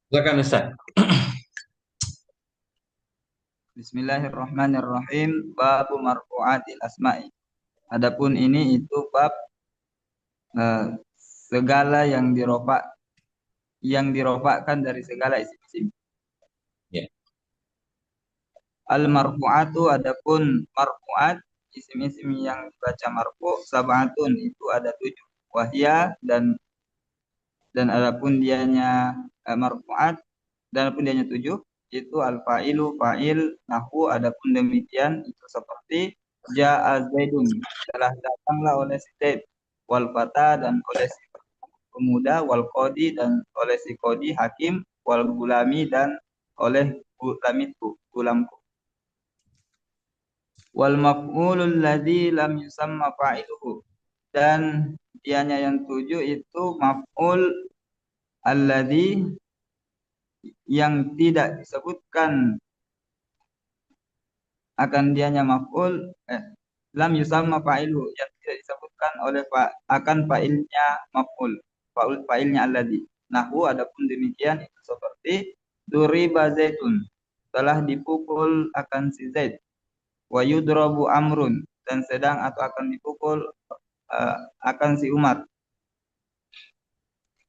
Silakan Ustaz. Bismillahirrahmanirrahim. Babu marfu'atil asma'i. Adapun ini itu bab eh, segala yang dirofakkan dari segala isim-isim. Ya. Al marfu'atu adapun marfu'at isim-isim yang dibaca marfu sab'atun itu ada 7. Wahya dan adapun dianya marfu'at dan adapun dianya 7 itu al fa'ilu fa'il nahu adapun demikian itu seperti ja'a zaidun telah datanglah oleh si Zaid wal fata dan oleh si pemuda wal qadi dan oleh si qadi hakim wal gulami dan oleh gulamku wal maf'ulul ladzi lam yusamma fa'iluhu dan dianya yang 7 itu maf'ul alladzi yang tidak disebutkan akan dianya maf'ul lam yusamma fa'iluhu yang tidak disebutkan oleh akan fa'ilnya maf'ul fa'ilnya alladzi nahwu adapun demikian itu seperti duriba zaitun telah dipukul akan si Zaid wa yudrabu amrun dan sedang atau akan dipukul akan si Umar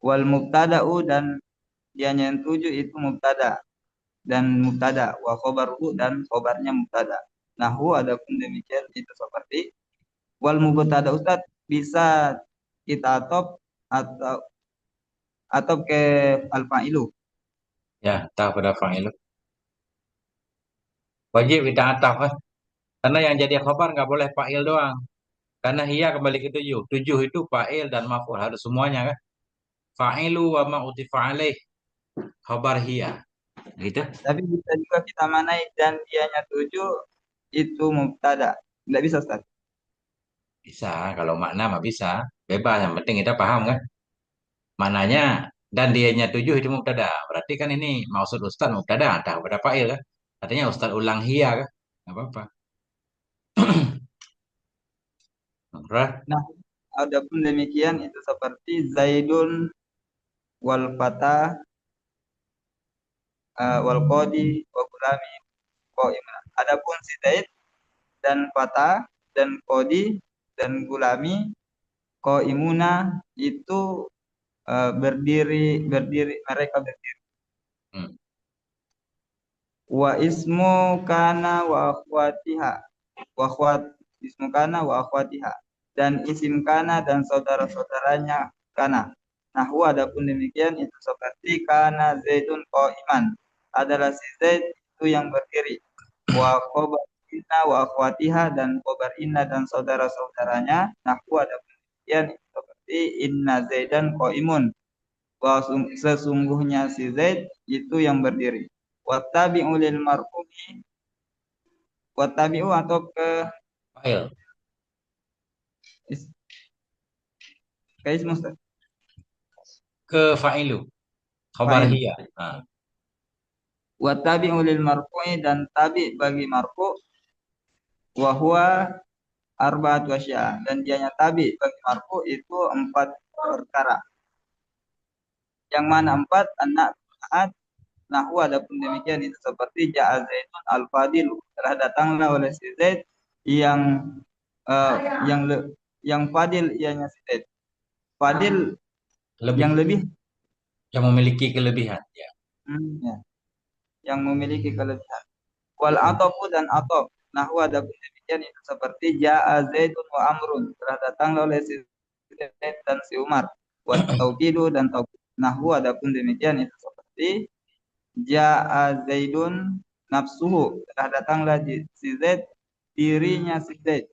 wal mubtada'u dan dianya yang 7 itu mubtada wa khobaru dan khobarnya mubtada. Nahwu adapun demikian itu seperti wal mubtada Ustaz bisa kita atau ke al fa'ilu. Ya, ataf pada fa'il. Wajib kita ataf kan? Karena yang jadi khabar nggak boleh fa'il doang. Karena hiya kembali ke tujuh. Tujuh itu fa'il dan maf'ul harus semuanya kan? Fa'ilu wa ma'utifa alaih. Khabar hiya. Gitu. Tapi bisa juga kita manai dan dianya 7 itu mubtada. Enggak bisa Ustaz. Bisa. Kalau makna mah bisa. Bebas. Yang penting kita paham kan? Maknanya dan dianya tujuh itu mubtada. Berarti kan ini maksud Ustaz mubtada. Ataf pada fa'il kan? Artinya Ustaz ulang hiya kan? Nggak apa-apa. Right? Nah, adapun demikian itu seperti Zaidun wal fata wal qadi wa gulami qaiman. Adapun si Zaid dan fata dan qadi dan gulami qaimuna itu berdiri mereka berdiri. Hmm. Wa ismu kana wa akhwatiha wa akhwat ismu kana wa akhwatiha dan isim kana dan saudara-saudaranya kana. Nahwu adapun demikian itu seperti kana Zaidun qaiman adalah si Zaid itu yang berdiri. Wa khobar inna wa akhwatiha dan khobar inna dan saudara-saudaranya. Nahwu adapun demikian itu seperti inna Zaidan qaimun. Sesungguhnya si Zaid itu yang berdiri. Wattabi'u lil marfu'i wattabi'u atau ke Fa'il. ke ismu Ustaz. Ke fa'ilu. Khabar Fa'il. hiya. Nah. Wattabi'u lil marfu'i dan tabi bagi marfu' wa huwa arba'atu asya dan dianya tabi bagi marfu' itu 4 perkara. Yang mana 4 anak saat nahwu adapun demikian itu seperti ja'a zaitun al-fadilu telah datanglah oleh si Zaid yang eh, yang le, yang fadil ianya si Zaid. Fadil Lebih. yang lebih Yang memiliki kelebihan. Ya. ya, yang memiliki kelebihan. Wal atofu dan atof. Nahwu adapun demikian itu seperti ja'a zaitun wa amrun telah datang oleh si Zaid dan si Umar. Wa taukidu dan taukid. Nahwu adapun demikian itu seperti ja'a zaidun nafsuhu telah datanglah si Zaid dirinya si Zaid.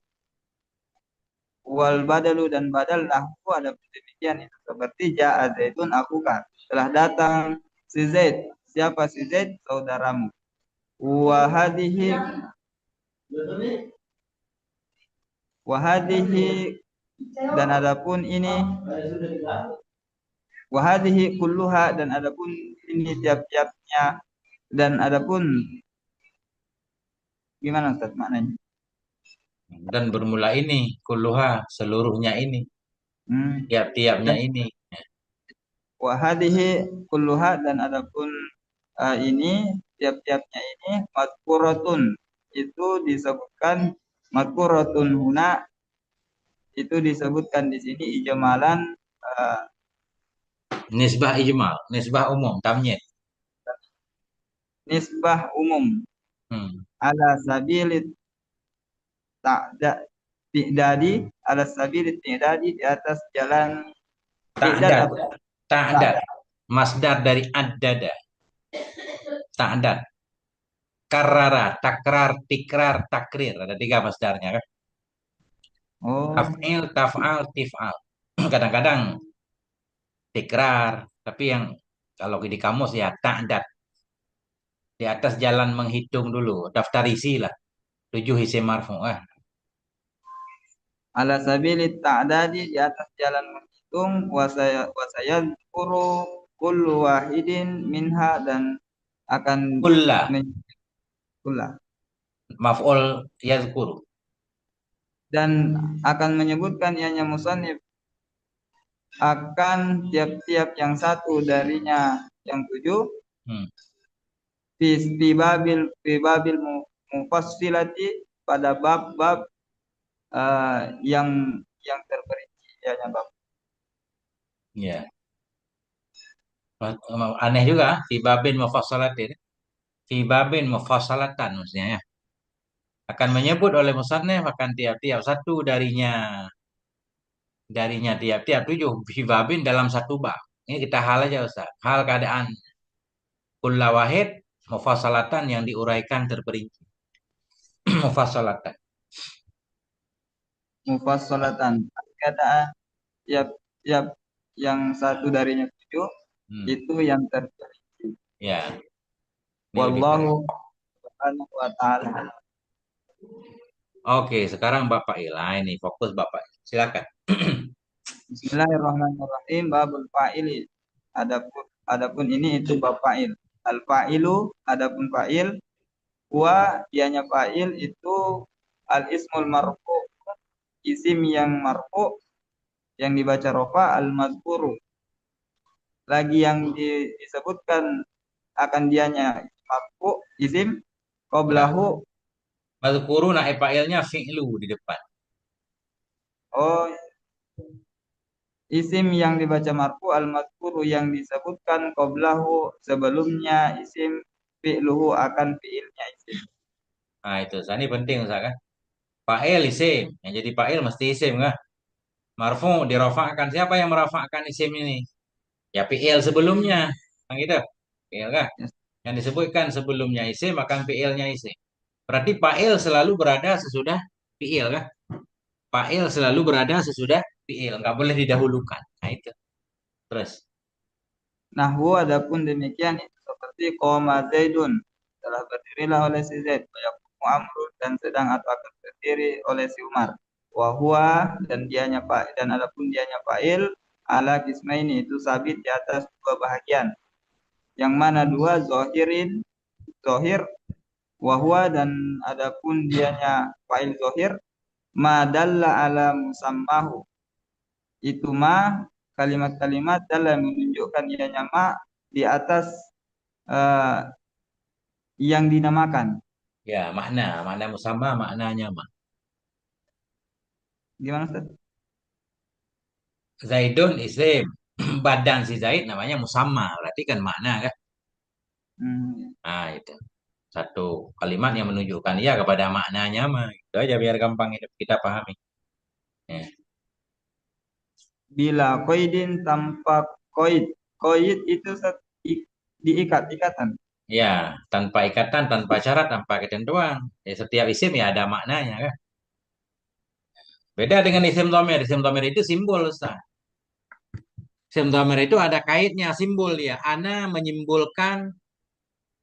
Wal badalu dan badal nahwu adapun demikian itu seperti ja'a zaidun akuka telah datang si Zaid. Siapa si Zaid? Saudaramu. Wahadihi wahadihi dan adapun ini wahadihi kulluha dan adapun ini tiap-tiapnya dan adapun gimana Ustaz maknanya? Dan bermula ini. Kulluha. Seluruhnya ini. Hmm. Tiap-tiapnya Dan ini. Wa hadhihi kulluha dan adapun ini tiap-tiapnya ini madkuratun itu disebutkan madkuratun huna itu disebutkan di sini ijmalan uh, Nisbah ijmal, nisbah umum, tamyiz. nisbah umum Hmm. ala sabilit ta'da ti'dadi ala sabilit ti'dadi di atas jalan ti'dad Ta'dad, apa ta'dad. ta'dad. Masdar dari addada, ta'dad. Karara, takrar, tikrar, takrir. Ada tiga masdarnya kan. Oh, Taf'il, taf'al, tif'al. Kadang-kadang tikrar, tapi yang kalau di kamus ya ta'dad. Di atas jalan menghitung dulu, daftar isi lah. 7 isim marfu'ah. ala sabilit ta'dadi di atas jalan menghitung wasaya kuru kullu wahidin minha dan akan Kulla, pula maf'ul yazkuru. dan akan menyebutkan ianya musannif akan tiap-tiap yang satu darinya yang tujuh Hmm. fi babil mufassilati pada bab-bab yang terperinci ianya bab. Ya. Aneh juga, fi babin mufassalatin. Fi babin mufassalatan maksudnya ya. Akan menyebut oleh musannif akan tiap-tiap satu darinya tiap-tiap 7 fi babin dalam satu bab. Ini kita hal aja Ustaz. Hal keadaan kulla wahid mufassalatan yang diuraikan terperinci. Mufassalatan. Mufassalatan keadaan tiap-tiap yang satu darinya tujuh Hmm. itu yang terperinci. Ya, ini lebih Wallahu baik. subhanahu wa ta'ala. Oke, sekarang Bapak Ila ini fokus Bapak. Silakan. Bismillahirrahmanirrahim. Babul fa'ili. Adapun ini itu bab fa'il. Al fa'ilu adapun fa'il wa dianya fa'il itu al ismul marfu isim yang marfu yang dibaca rofa al mazkuru lagi yang disebutkan akan dianya marfu isim Enggak. qablahu. Mazkuru naib fa'ilnya fi'lu di depan. Oh, isim yang dibaca marfu al mazkuru yang disebutkan qablahu sebelumnya isim fi'luhu akan fi'ilnya isim. Nah, itu. Ini penting Ustaz kan. Fa'il isim. Yang jadi fa'il mesti isim kan. Marfu dirofakkan. Siapa yang merofakkan isim ini? Ya fi'il sebelumnya. Kan gitu. Fi'il kan? Yes. Yang disebutkan sebelumnya isim akan fi'ilnya isim. Berarti fa'il selalu berada sesudah fi'il kan? Fa'il selalu berada sesudah fi'il. Nggak boleh didahulukan. Nah itu. Terus. Nahwu adapun demikian itu seperti qoma Zaidun telah berdirilah oleh si Zaid wa yaqumu Amrun dan sedang atau akan berdiri oleh si Umar wa huwa dan dianya pak dan adapun dianya fa'il ala kismaini itu sabit di atas dua bahagian yang mana dua zohirin zohir wa huwa dan adapun dianya fa'il zohir ma dalla ala musammahu itu ma kalimat-kalimat dalam menunjukkan ianya ma di atas eh, yang dinamakan. Ya makna. Makna musamma maknanya mah. Gimana Ustaz? Zaidun isim. Badan si Zaid namanya musamma. Berarti kan makna kan. Hmm. Nah itu. Satu kalimat yang menunjukkan iya kepada maknanya mah. Itu aja biar gampang itu kita pahami. Ya. Bila koidin tanpa koid. Koid itu diikat, ikatan. Ya, tanpa ikatan, tanpa syarat, tanpa ketentuan. Ya, setiap isim ya ada maknanya kan. Beda dengan isim dhamir. Isim dhamir itu simbol, Ustaz. Isim dhamir itu ada kaitnya, simbol ya. Ana menyimbolkan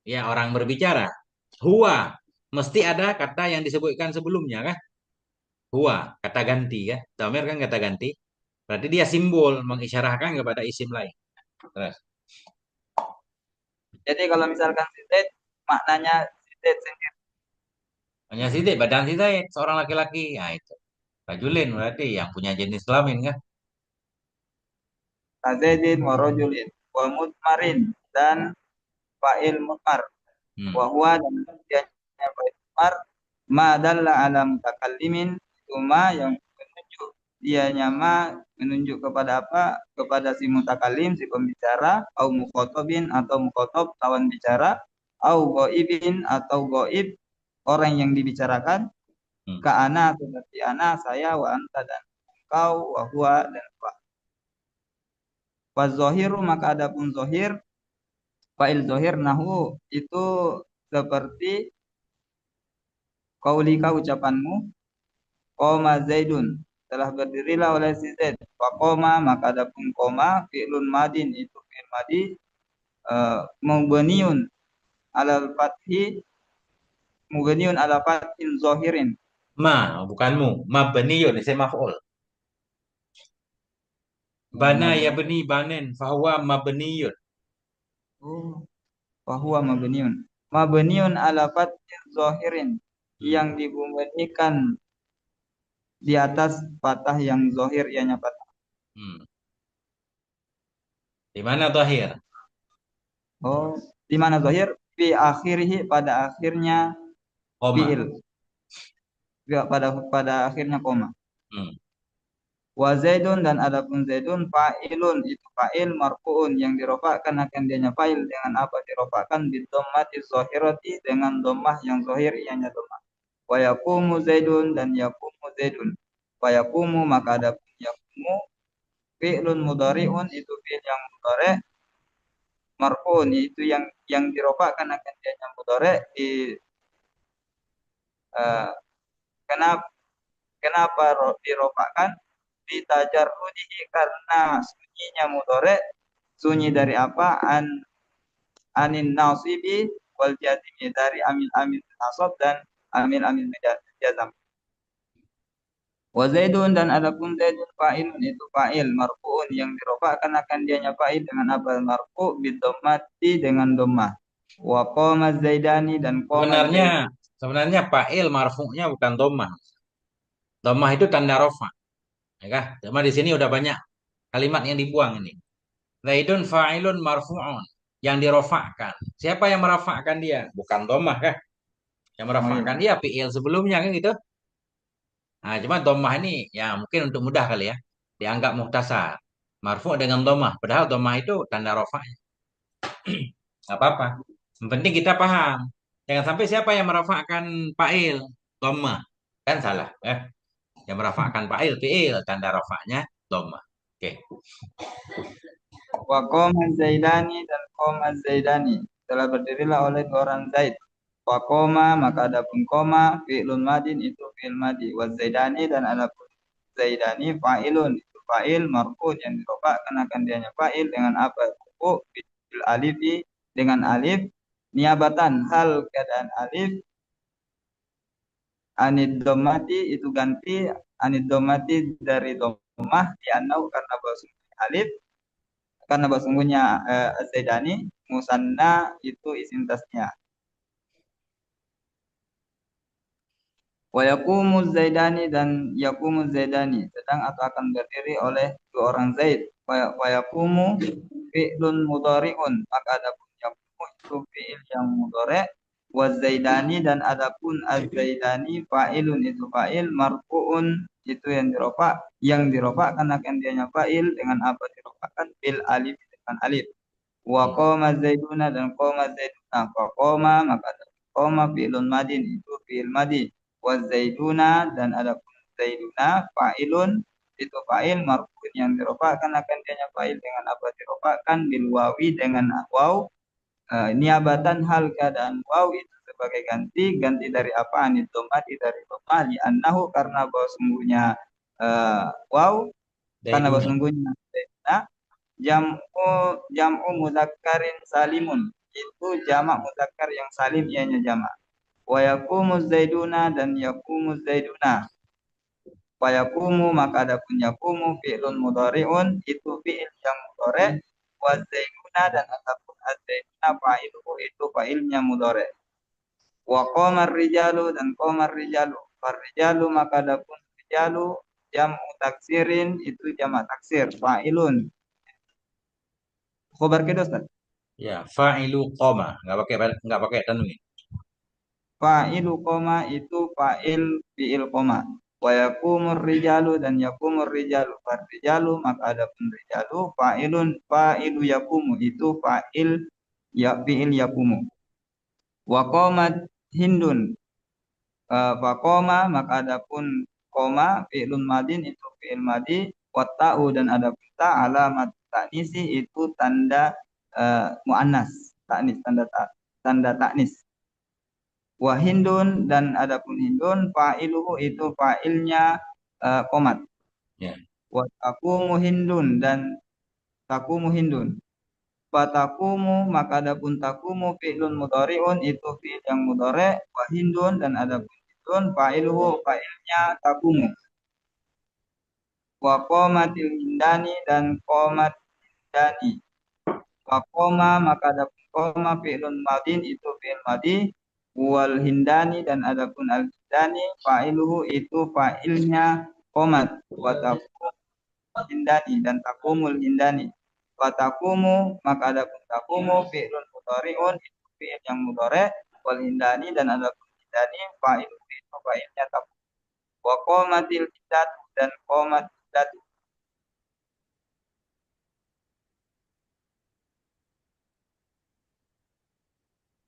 ya orang berbicara. Huwa mesti ada kata yang disebutkan sebelumnya kan. Huwa kata ganti ya. Dhamir kan kata ganti. Berarti dia simbol mengisyarahkan kepada isim lain. Terus. Jadi kalau misalkan si Z, maknanya si Z sendiri. Hanya sidik badan si Zaid, seorang laki-laki. Nah itu. Rajulin berarti yang punya jenis kelamin kan. Kazedin wa rojulin. wa mutmarin dan fa'il mutmar. Hmm. Wa huwa dan dianya fa'il mutmar ma dalla ala mutakallimin itu ma yang menunjuk dianya ma menunjuk kepada apa? Kepada si mutakallim, si pembicara, au mukhatabin atau mukhatab lawan bicara, au ghaibin atau ghaib orang yang dibicarakan, Hmm. ka ana seperti ana, saya, wa anta dan engkau, wa huwa dan wa. Wa zahiru maka adapun zahir, fa'il zahir nahu itu seperti qaulika ucapanmu, qoma zaidun telah berdirilah oleh si Zaid. Wa qoma maka adapun qoma fi'lun madin itu fi'il madi mubniun alal fathi mubniun ala fathin zahirin. Ma, bukanmu. Mabniyun, isim maf'ul. Bana ya beni banen, fahuwa mabniyun. Oh, bahwa mabniun. Mabniun ala fathin zahirin Hmm. yang dibunyikan di atas patah yang zahir ianya patah. Hmm. Di mana zahir? Oh, di mana zahir? Fi akhirih pada akhirnya Koma. fiil. Enggak pada akhirnya koma. Hmm. Wa zaidun dan adapun zaidun fa'ilun itu fa'il marfu'un yang dirofakkan akan dianya fa'il dengan apa dirofakkan di dhammati zahirati dengan dhammah yang zahir ianya dhammah. Wa yaqumu zaidun dan yaqumu zaidun. Wa yaqumu maka adapun yaqumu fi'lun mudhari'un itu fi'il yang mudhari' marfu'un itu yang dirofakkan akan dianya mudhari' di uh, kenapa kenapa dirofakkan ditajarrudihi karena sunyinya mudhari sunyi dari apa anin nasibi wal jazimi dari amil amil nasab dan amil amil jazam. Wa zaidun dan adapun zaidun fa'ilun itu fa'il marfu'un yang dirofakkan akan dianya fa'il dengan apa marfu' bidomati dengan domah. Wa qama zaidani dan qama Sebenarnya, zaid. sebenarnya fa'il marfu'nya bukan dhammah. Dhammah itu tanda rofa, ya kah? Cuma di sini udah banyak kalimat yang dibuang ini. Zaidun fa'ilun marfu'un, yang dirofakkan. Siapa yang merafakkan dia? Bukan dhammah kah? Yang Oh merafakkan iya. dia fi'il sebelumnya kan gitu. Nah, cuma dhammah ini ya mungkin untuk mudah kali ya. Dianggap muhtasar. Marfu' dengan dhammah, padahal dhammah itu tanda rofa. Nggak apa-apa. Yang penting kita paham. Jangan sampai siapa yang merafakkan fa'il dhammah. Kan salah. Yang merafakkan fa'il fi'il tanda rafaknya dhammah. Oke. Wa qama zaidani dan qama zaidani telah berdirilah oleh dua orang Zaid. Wa qama maka adapun qama fi'lun madin itu fi'il madi. Wa zaidani dan adapun zaidani fa'ilun itu fa'il marfu yang dirofakkan akan dianya fa'il dengan apa? Marfu bil alifi dengan alif niabatan hal keadaan alif anid domati itu ganti anid domati dari domah di anau karena bahasa alif karena bahasa sungguhnya zaidani musanna itu isim tasnya. Wa yaqumu zaidani dan yaqumu zaidani sedang atau akan berdiri oleh dua orang zaid. Wa yaqumu fi'lun mudhari'un maka adapun yaqumu itu fi'il yang mudhari'. Wa zaidani dan adapun az-zaidani fa'ilun itu fa'il marfu'un itu yang dirofa karena akan dianya fa'il dengan apa dirofakkan bil alif dengan alif. Wa Hmm. qama zaiduna dan qama zaiduna fa qama maka qama fi'lun madin itu fi'il madi wa zaiduna dan adapun zaiduna fa'ilun itu fa'il marfu'un yang dirofakkan akan dianya fa'il dengan apa dirofakkan bil wawi dengan waw niabatan hal keadaan waw itu sebagai ganti dari apa anit domati dari domah li annahu karena bahwa sungguhnya waw karena bahwa Zaiduna. sungguhnya zaiduna jam'u jam'u mudzakkarin salimun itu jamak mudzakkar yang salim ianya jamak. Wa yaqumu zaiduna dan yaqumu zaiduna. Wa yaqumu maka adapun yaqumu fi'lun mudhari'un itu fi'il yang mudhari'. Wa zaiduna dan adapun az-zaiduna fa'iluhu itu fa'ilnya mudhari'. Wa qamar rijalu dan qamar rijalu. Far rijalu maka adapun rijalu jam'u taksirin itu jamak taksir fa'ilun Khobar kedua Ustaz. Ya, fa'ilu qoma, nggak pakai tanwin. Fa'ilu koma itu fa'il fi'il koma. Wa yakumur rijalu dan yakumur rijalu. Far rijalu maka adapun rijalu fa'ilun fa'ilu yakumu itu fa'il ya fi'il yakumu. Wa qomat hindun faqoma maka adapun koma fi'lun madin itu fi'il madi wa ta'u dan adapun ta alamat taknisi itu tanda muannas taknis tanda taknis. Wahindun dan adapun hindun fa'iluhu itu fa'ilnya qomat. Ya. Wa taqumu hindun dan taqumu hindun. Fatakumu maka adapun takumu fi'lun mudhari'un itu fi'il yang mudhari' wa hindun dan adapun hindun fa'iluhu fa'ilnya takumu. Wa qomatil hindani dan qomat hindani. Wa qoma maka adapun qoma fi'lun madin itu fi'il madi wal hindani dan adapun al hindani fa'iluhu itu fa'ilnya qomat wa taqumu hindani dan takumul hindani wa takumu maka adapun takumu fi'lun mudhari'un itu fi'il yang mudhari' wal hindani dan adapun hindani fa'iluhu itu fa'ilnya takum wa qomatil hindatu dan qomat hindatu.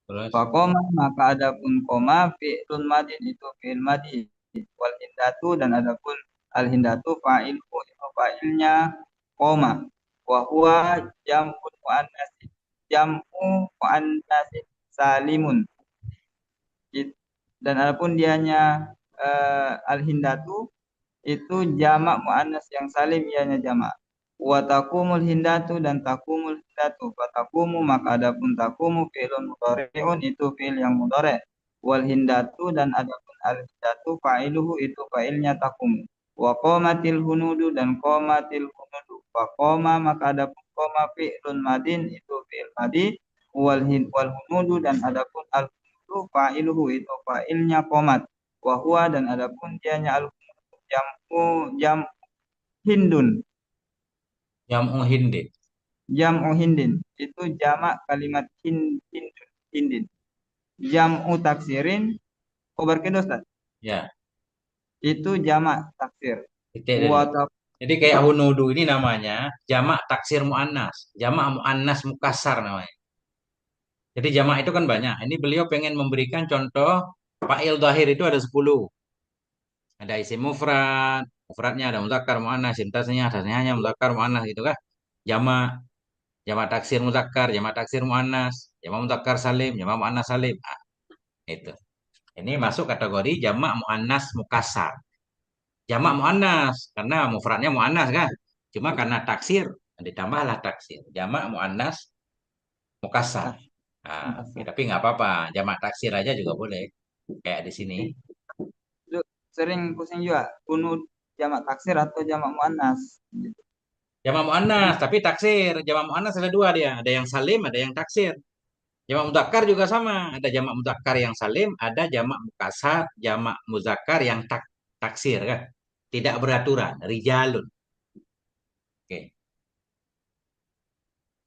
Terus, Fakoma maka adapun koma fi'lun madin itu fi'il madi wal hindatu dan adapun al hindatu fa'ilku itu fa'ilnya koma wa huwa jam'u muannas jam'u muannas salimun. Dan adapun dianya al hindatu itu jamak muannas yang salim ianya jamak. Wa taqumul hindatu dan taqumul hindatu. Wa taqumu maka adapun taqumu fi'lun mudhari'un itu fi'il yang mudhari'. Wal hindatu dan adapun al hindatu fa'iluhu itu fa'ilnya taqumu. Wa qamatil hunudu dan qamatil hunudu. Wa qama maka adapun qama fi'lun madin itu fi'il madi. Wal hunudu dan adapun al hunudu fa'iluhu itu fa'ilnya qomat. Wa huwa dan adapun dianya al jam'u jam hindun jam'u hindin. jam'u hindin itu jamak kalimat hindun hindin jam'u taksirin khobar kedua Ustaz Ya, itu jamak taksir titik dulu. wa Jadi kayak hunudu ini namanya jamak taksir muannas, jamak muannas mukassar namanya. Jadi jamak itu kan banyak. Ini beliau pengen memberikan contoh fa'il zahir itu ada 10. Ada isim mufrad, mufradnya ada muzakkar muannas, isim tasniyahnya muzakkar muannas gitu kan. Jamak, jamak taksir muzakkar, jamak taksir muannas, jamak muzakkar salim, jamak muannas salim. Ah, itu. Ini masuk kategori jamak muannas mukassar. Jamak muannas karena mufradnya muannas kan. Cuma karena taksir ditambahlah taksir. Jamak muannas mukassar. Nah, oke, taksir. tapi nggak apa-apa. Jamak taksir aja juga boleh. Kayak di sini. Lu sering pusing juga kunut jamak taksir atau jamak muannas gitu. Jamak muannas, tapi taksir. Jamak muannas ada dua dia. Ada yang salim, ada yang taksir. Jamak mudzakkar juga sama. Ada jamak mudzakkar yang salim, ada jamak mukassar, jamak muzakkar yang taksir kan. Tidak beraturan. Rijalun. Oke.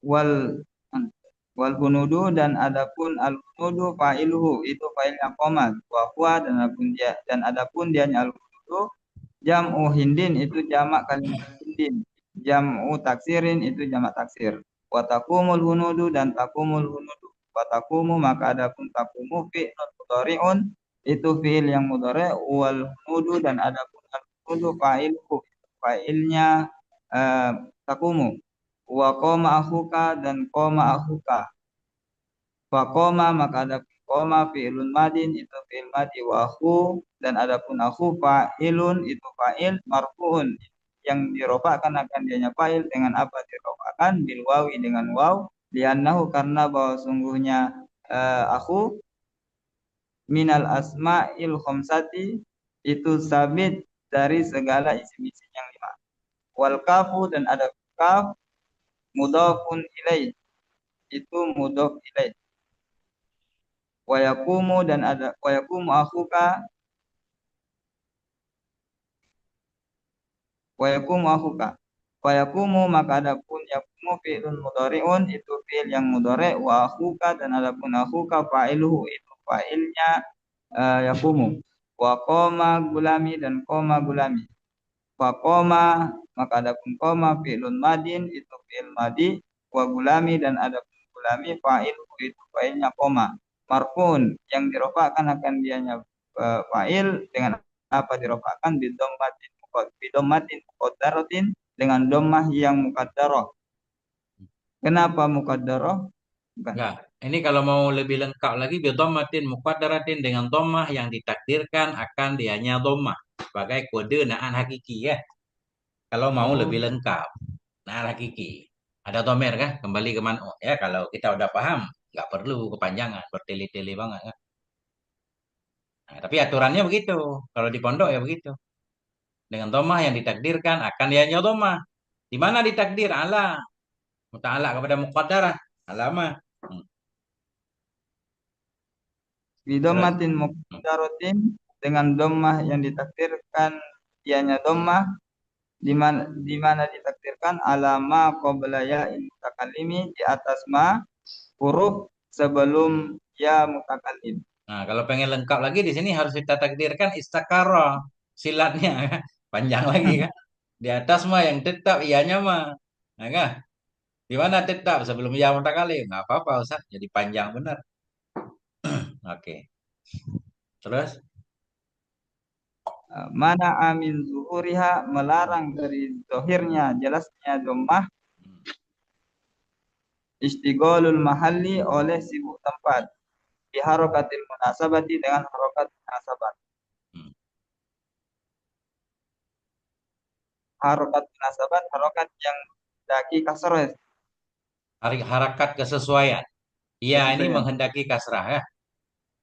wal wal hunudu dan adapun al hunudu fa'iluhu itu fa'ilnya qomat wa huwa dan adapun dianya al hunudu jam'u hindin itu jamak kalimat hindin. Jam'u taksirin itu jamak taksir. Wa taqumul hunudu dan taqumul hunudu. Wa taqumu maka adapun taqumu fi'lun mudhari'un itu fi'il yang mudhari' wal hunudu dan adapun al hunudu fa'iluhu fa'ilnya taqumu. Wa qoma akhuka dan qoma akhuka. Faqoma maka ada koma fi'ilun madin itu fi'il madi wa akhu dan adapun akhu fa'ilun itu fa'il marfu'un yang dirofakkan akan dianya fa'il dengan apa dirofakkan bil wawi dengan waw liannahu karena bahwa sungguhnya akhu minal asma'il khamsati itu sabit dari segala isim-isim yang lima. Wal kafu dan ada kaf mudhafun ilaih itu mudhaf ilaih. Wayakumu dan ada wayakumu akhuka wayakumu akhuka Fayakumu maka adapun yakumu fi'lun mudhari'un itu fi'il yang mudhari' wa akhuka dan adapun akhuka fa'iluhu itu fa'ilnya yakumu. Wa qoma gulami dan qoma gulami. Fa qoma maka adapun qoma fi'lun madin itu fi'il madi wa gulami dan adapun gulami fa'iluhu itu fa'ilnya qoma. Marfun yang dirofakkan akan dianya fa'il dengan apa dirofakkan bidommatin muqaddaratin dengan dommah yang muqaddarah. Kenapa muqaddarah? Bukan. Enggak. Ini kalau mau lebih lengkap lagi, bidhammatin muqaddaratin dengan dhammah yang ditakdirkan akan dianya dhammah sebagai kode na'an hakiki ya. Kalau mau lebih Oh, lengkap, na'an hakiki. Ada domer kan? Kembali ke mana? Oh, ya kalau kita udah paham, nggak perlu kepanjangan, bertele-tele banget kan. Nah, tapi aturannya begitu. Kalau di pondok ya begitu. Dengan dhammah yang ditakdirkan akan dianya dhammah. Di mana ditakdir? Ala. Muta'ala kepada muqaddarah. Alama. Hmm. Terus. bidommatin Hmm. muqaddaratin dengan dommah yang ditakdirkan dianya dommah di mana ditakdirkan alama qabla ya'il mutakallimi di atas ma huruf sebelum ya mutakallim. Nah, kalau pengen lengkap lagi di sini harus kita takdirkan istakara silatnya panjang lagi kan. Di atas mah yang tetap ianya mah. Nah, kan? Di mana tetap sebelum ya mutakalim? Nggak apa-apa Ustaz, jadi panjang benar. Oke. Terus Mana amin zuhuriha melarang dari zohirnya jelasnya dommah istigholul mahalli oleh sibuk tempat biharokatil munasabati dengan harokat munasabat. hmm, Harokat munasabat harokat yang daki kasroh harakat kesesuaian. Iya, ini kesesuaian. menghendaki kasrah ya.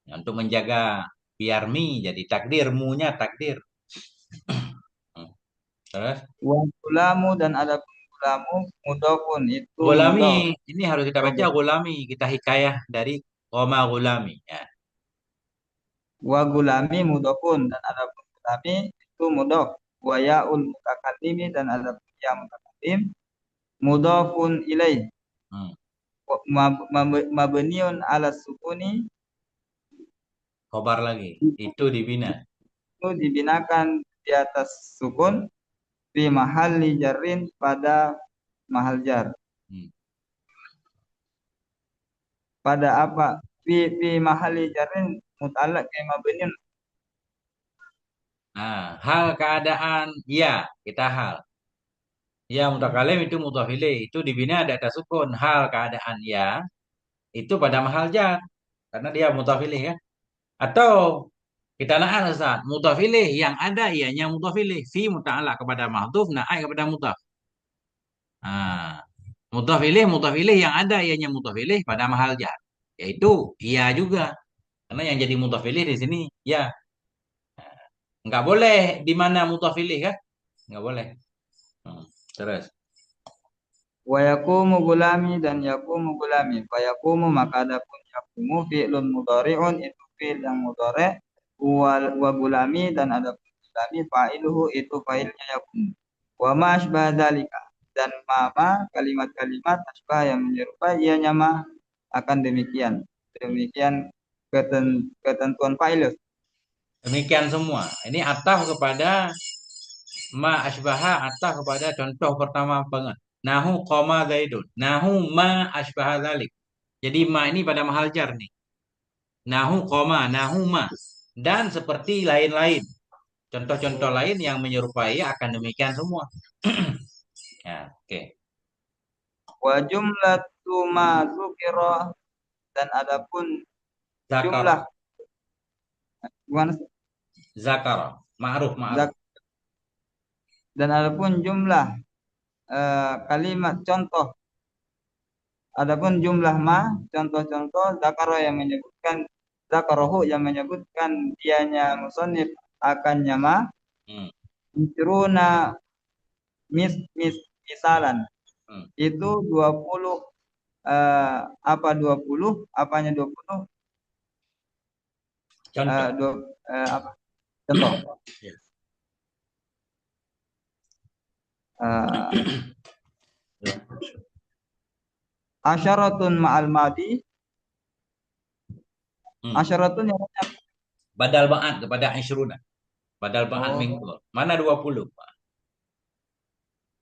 Untuk menjaga biar mi jadi takdir, munya takdir. Hmm. Terus Wa gulamu dan ada gulamu mudofun itu gulami, mudof. ini harus kita baca gulami. Kita hikayah dari koma gulami. Ya. Wa gulami mudofun dan ada gulami itu mudof. Wa yaul mutakallimi dan ada ya mutakallim mudofun ilaih. Hmm. Mabniun ala sukuni Kobar lagi. Itu dibina. itu dibinakan di atas sukun fi mahalli jarrin pada mahal jar. Hmm. Pada apa? Fi mahalli jarrin muta'allaq ke mabniun. Nah, hal keadaan ya, kita hal. Ya mutakalim itu mudhaf ilaih, itu dibina ada atas sukun. Hal keadaan ya itu pada mahal jar karena dia mudhaf ilaih ya. Atau kita nahan Ustaz, mudhaf ilaih yang ada ianya mudhaf ilaih, fi muta'allaq kepada mahdhuf, naai kepada mudhaf. Nah, mudhaf ilaih yang ada ianya mudhaf ilaih pada mahal jar, yaitu iya juga. Karena yang jadi mudhaf ilaih di sini ya. Nggak boleh di mana mudhaf ilaih kan? Nggak boleh. Hmm. Terus. Wa yakumu gulami dan yakumu gulami. Fa yakumu maka adapun yakumu fi'lun mudhari'un itu fi'il yang mudhari' wa gulami dan adapun gulami fa'iluhu itu fa'ilnya yakumu. Wa ma asbah dzalika dan mama kalimat-kalimat asbah yang menyerupai ianya ma akan demikian. Demikian ketentuan fa'il. Demikian semua. Ini ataf kepada ma asbaha, ataf kepada contoh pertama banget. Nahu koma zaidun. Nahu ma asbaha dzalik. Jadi ma ini pada mahal jar nih. Nahu koma, nahu ma. Dan seperti lain-lain. Contoh-contoh lain yang menyerupai akan demikian semua. Ya, oke. Wa jumlatu ma dzukira dan adapun jumlah Zakara, gimana zakara, ma'ruf, ma'ruf. zak dan adapun jumlah kalimat contoh adapun jumlah ma contoh-contoh zakaro yang menyebutkan zakarohu yang menyebutkan dianya musonif akannya ma Hmm, misruna misalan hmm. itu 20 apa 20 apanya 20 Contoh. apa contoh Ya. Eh, Asyaratun ma'al madi. Hmm. Asyaratun yang Badal ba'at kepada Ishruna. Badal ba'at oh, mingkul. Mana 20?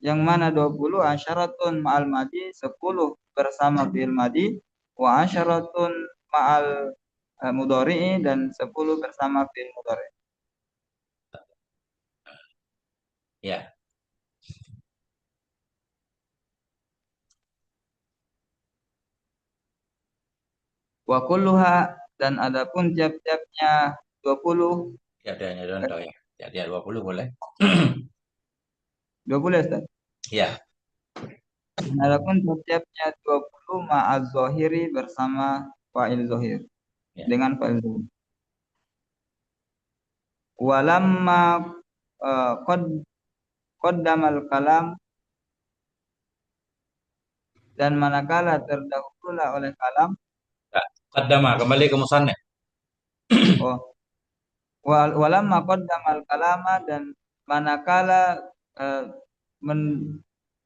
yang mana 20 asyaratun ma'al madi 10 bersama fi'il madi wa asyaratun ma'al mudhari'i dan 10 bersama fi'il mudhari'. Ya. Wa kulluha dan adapun tiap-tiapnya 20 Ya, ada contoh ya. Jadi 20 boleh. 20 ya Ustaz. Ya. Dan adapun tiap-tiapnya 20 ma'az zahiri bersama fa'il zahir Ya. dengan fa'il zahir. Walamma qad qaddamal kalam dan manakala terdahululah oleh kalam. Ya. Qaddama kembali ke musannaf. Oh, walamma qaddamal kalama dan manakala eh, men-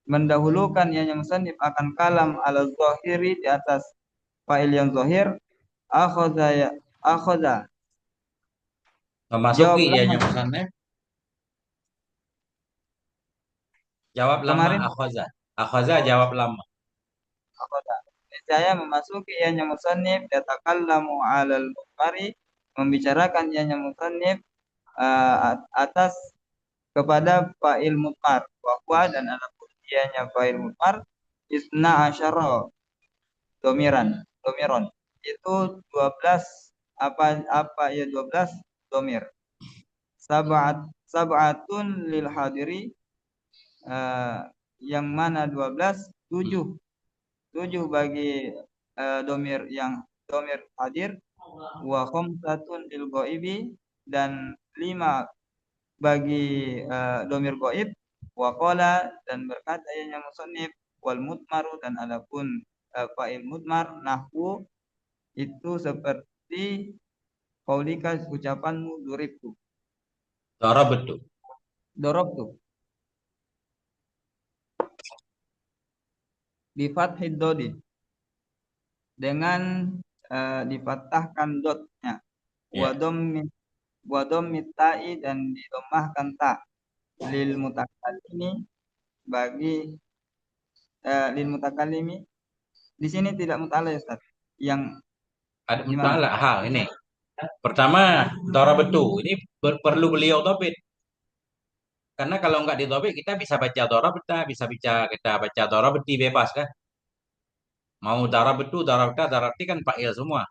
mendahulukan yang musannif akan kalam ala zahiri di atas fa'il yang zahir. Akhadha ya akhadha Memasuki jawablah ianya musannaf. Jawab lama kemarin akhaza. Akhaza jawab lama. akhadha saya memasuki yang musannif yatakallamu alal mukmari membicarakan yang musannif atas kepada fa'il mutmar wa dan adapun ianya fa'il mutmar isna asyara domiron itu 12 apa ya 12 domir sab'atun lil hadiri eh, yang mana 12 Hmm. 7 7 bagi domir yang domir hadir wa khamsatun lil ghaibi dan 5 bagi domir gaib wa qala dan berkata yang musannif wal mutmaru dan adapun fa'il mutmar nahwu itu seperti qaulika ucapanmu duribtu Darab betul. dorobtu bi fathid dodi dengan difathahkan dotnya wa Ya. dhammi wa dhammit ta'i dan didomahkan ta lil mutakallimi bagi lil mutakallimi di sini tidak mutala ya Ustaz yang Ada gimana muta'ala hal ini. Pertama, darab betul. Ini perlu beliau topik. Karena kalau nggak ditopik kita bisa baca darab kita baca darab beti bebas kan. Mau darab betul, darab ti kan fa'il semua.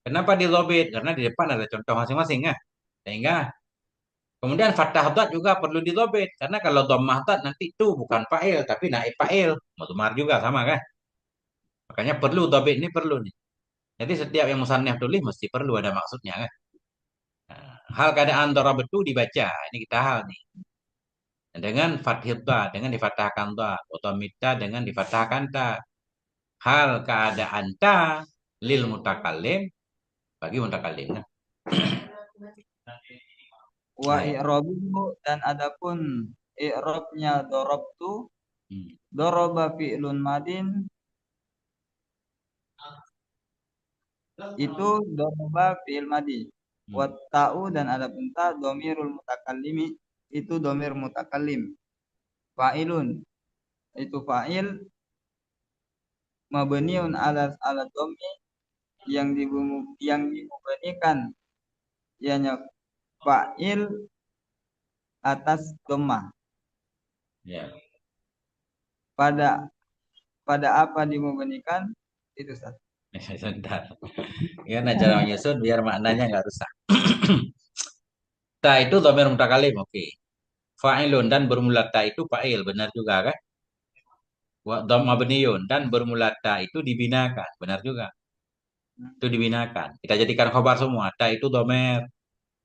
Kenapa dilobit? Karena di depan ada contoh masing-masing ya. Sehingga kemudian fathah dot juga perlu dilobit. Karena kalau dhammah dot nanti itu bukan fa'il tapi naib fa'il. Mudmar juga sama kan. Makanya perlu dobit ini perlu nih. Jadi setiap yang musannaf tulis mesti perlu ada maksudnya kan. Nah, hal keadaan darab betul dibaca. Ini kita hal nih. Dengan fathih ta, dengan difathahkan ta. Atau mita dengan difathahkan ta. Hal keadaan ta lil mutakallim bagi mutakallim. Nah, wa nah, ya. i'rabuhu dan adapun i'rabnya darabtu Hmm. daraba fi'lun madin itu daraba fi'il madi wa Hmm. ta'u dan adapun ta domirul mutakallimi itu domir mutakallim fa'ilun itu fa'il mabniun ala dhammi yang dimubanikan ianya fa'il atas dhammah Ya. pada pada apa dimubanikan itu Ustaz. Sebentar. Ya, nah cara menyusun biar maknanya nggak rusak. Ta itu dhamir mutakalim, oke. Fa'ilun dan bermula ta itu fa'il, benar juga kan? Wa dhamma mabniyun dan bermula ta itu dibinakan, benar juga. Itu dibinakan. Kita jadikan khobar semua. Ta itu dhamir,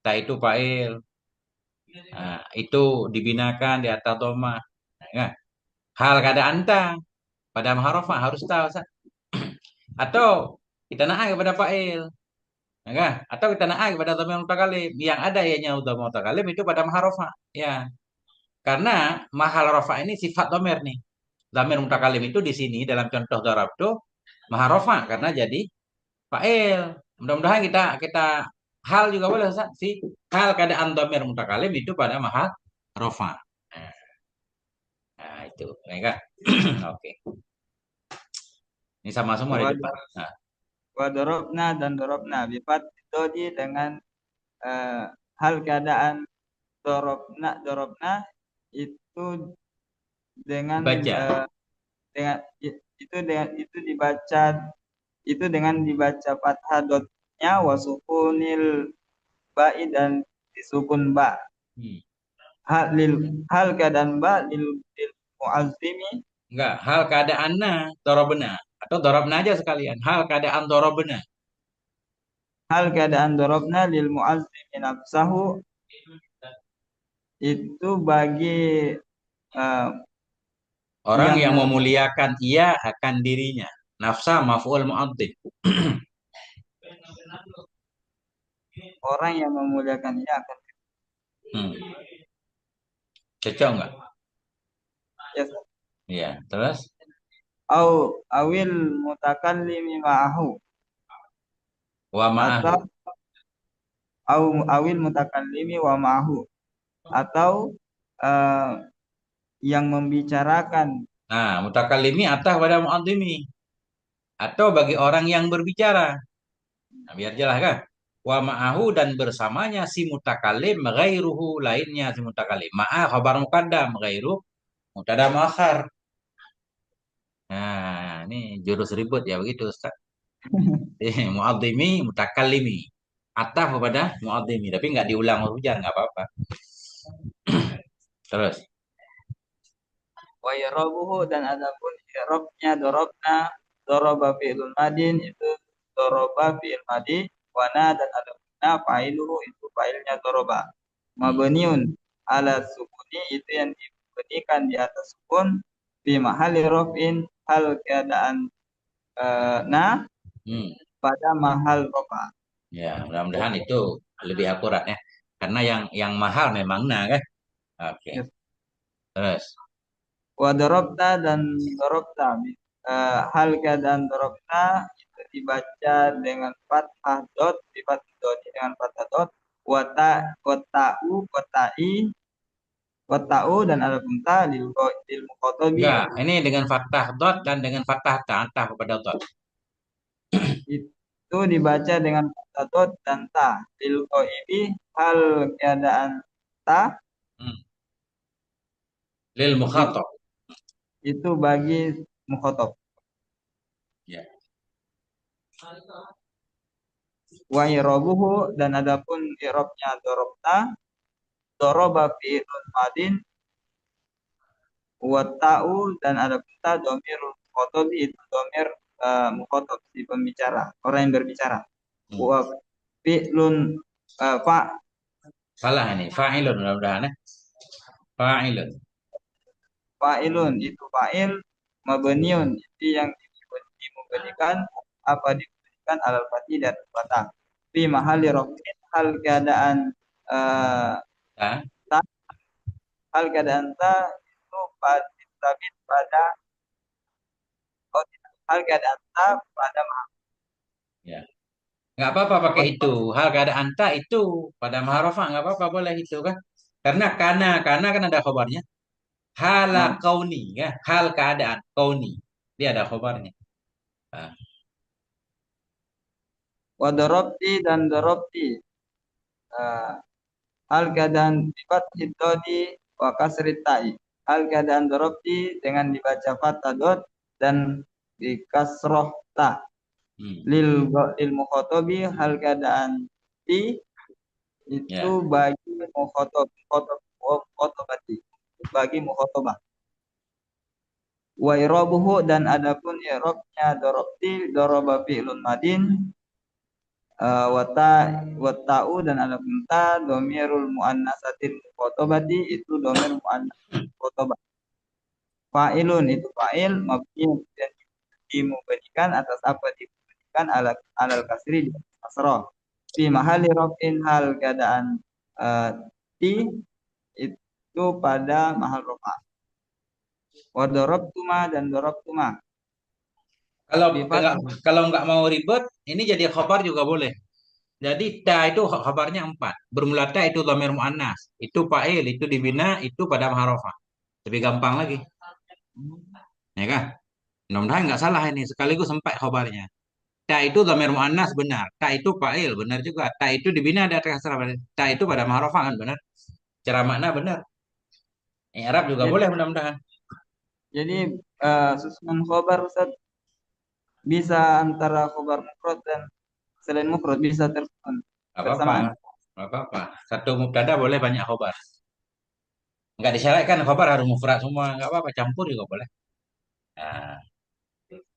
ta itu fa'il. Nah, itu dibinakan di atas dhamma. Nah, kan? Hal keadaan ta pada maharofah harus tahu. Ustaz. Atau kita naik kepada fa'il. Ya kan? Atau kita naik kepada dhamir mutakalim. Yang ada ianya udah mutakalim itu pada maharofah. Ya. Karena mahal rofa ini sifat domer nih. Damir mutakalim itu di sini dalam contoh darab itu mahal rofa karena jadi fa'il. Mudah-mudahan kita kita hal juga boleh Ustaz. Si hal keadaan damir mutakalim itu pada mahal rofa. Nah, itu. Ya kan? Oke. Ini sama semua di wa depan. Nah, wa dorobna dan dorobna bifat dodi dengan eh, hal keadaan dorobna itu dengan dibaca. dengan itu dibaca itu dengan dibaca fathah dotnya wasukunil ba'i dan disukun ba. Hmm. Hal keadaan ba lil muazzimi. Enggak, hal keadaannya dorobna atau dorobna aja sekalian. Hal keadaan dorobna. Hal keadaan dorobna lil muazzimi nafsahu itu bagi eh, Orang yang yang memuliakan ia akan dirinya. Nafsa maf'ul mu'addin. orang yang memuliakan ia akan Hmm. Cocok enggak? ya, Iya, terus awil mutakallimi ma'ahu wa atau ma'ahu. awil mutakallimi wa ma'ahu atau eh, yang membicarakan. Nah, mutakallimi atah pada mu'addimi atau bagi orang yang berbicara. Nah, biar jelas kan? Wa ma'ahu dan bersamanya si mutakalim ghairuhu lainnya si mutakalim. Ma'a khabar muqaddam ghairu mubtada muakhar. Nah, ini jurus ribut ya begitu Ustaz. Mu'addimi mutakallimi. Ataf kepada mu'addimi tapi nggak diulang hujan nggak apa-apa. Terus. Wa yarabuhu dan adapun i'rabnya dorobna doroba fi'lun madin itu doroba fi'il madi wana dan adapun fa'iluhu itu fa'ilnya doroba Hmm. mabniun ala sukuni itu yang diberikan di atas sukun di mahali rofin hal keadaan na Hmm. pada mahal rofa. Ya, mudah-mudahan itu lebih akurat ya. Karena yang mahal memang nah kan. Oke. Yes. Terus. Wa dorobta dan dorobta hal keadaan dorobta itu dibaca dengan fathah dot sifat dot dengan fathah dot wata'u wata'u dan ada punta lil muqotobi Enggak, ini dengan fathah dot dan dengan fathah ta, ta kepada dot. itu dibaca dengan fathah dot dan ta lil qaibi hal keadaan ta Hmm. Lil it- mukhatab. itu bagi mukhotob. Ya. Wa irobuhu dan adapun irobnya dorobta doroba fi'lun madin wa ta'u dan ada kata domir mukhatobi itu domir mukhotob si pembicara orang yang berbicara. Hmm. Wa fi'lun fa Salah ini, fa'ilun mudah-mudahan ya. Fa'ilun. fa'ilun itu fa'il mabniun itu yang dimubadikan apa diberikan alal fatih dan fatah fi mahali rafin hal keadaan eh, Ya. ta hal keadaan ta itu pada oh, hal keadaan ta pada Ya. Nggak apa-apa pakai mahal. itu. Hal keadaan ta itu pada maharofah nggak apa-apa boleh itu kan. Karena kan ada khabarnya. Hala Nah, kauni ya. Hal keadaan kauni. Dia ada khabarnya. Nah, wa darabti dan darabti uh, hal keadaan sifat hitodi wa kasri ta'i hal keadaan darabti dengan dibaca fathah dot dan di kasroh ta hmm. lil mukhotobi hal keadaan ti itu Ya. bagi mukhotobati bagi mukhotobah wa irabuhu dan adapun irabnya darabti daraba fi'lun madin wata wata'u dan ada punta domirul muannasatil khotobati itu domir muannas khotobah fa'ilun itu fa'il mabni dan dimubadikan atas apa diberikan alal kasri di kasroh di mahali rofin hal keadaan ti itu pada mahal rofa. Wa darabtuma dan darabtuma. Kalau Bifat nggak kalau nggak mau ribet, ini jadi khabar juga boleh. Jadi ta itu khabarnya empat. Bermula ta itu dhamir muannas, itu fa'il, itu dibina, itu pada maharofah. Lebih gampang lagi, ya kan? Mudah-mudahan nggak salah ini. Sekaligus empat khabarnya. Ta itu dhamir muannas benar. Ta itu fa'il benar juga. Ta itu dibina ada kasrah. Ta itu pada maharofah kan benar. Cara makna benar. Arab juga jadi boleh mudah-mudahan. jadi susunan khobar Ustaz bisa antara khobar mufrad dan selain mufrad bisa tersusun Nggak apa-apa, bersamaan. nggak apa-apa. Satu mubtada boleh banyak khabar. Nggak disyaratkan khabar harus mufrad semua. Nggak apa-apa, campur juga boleh. Nah,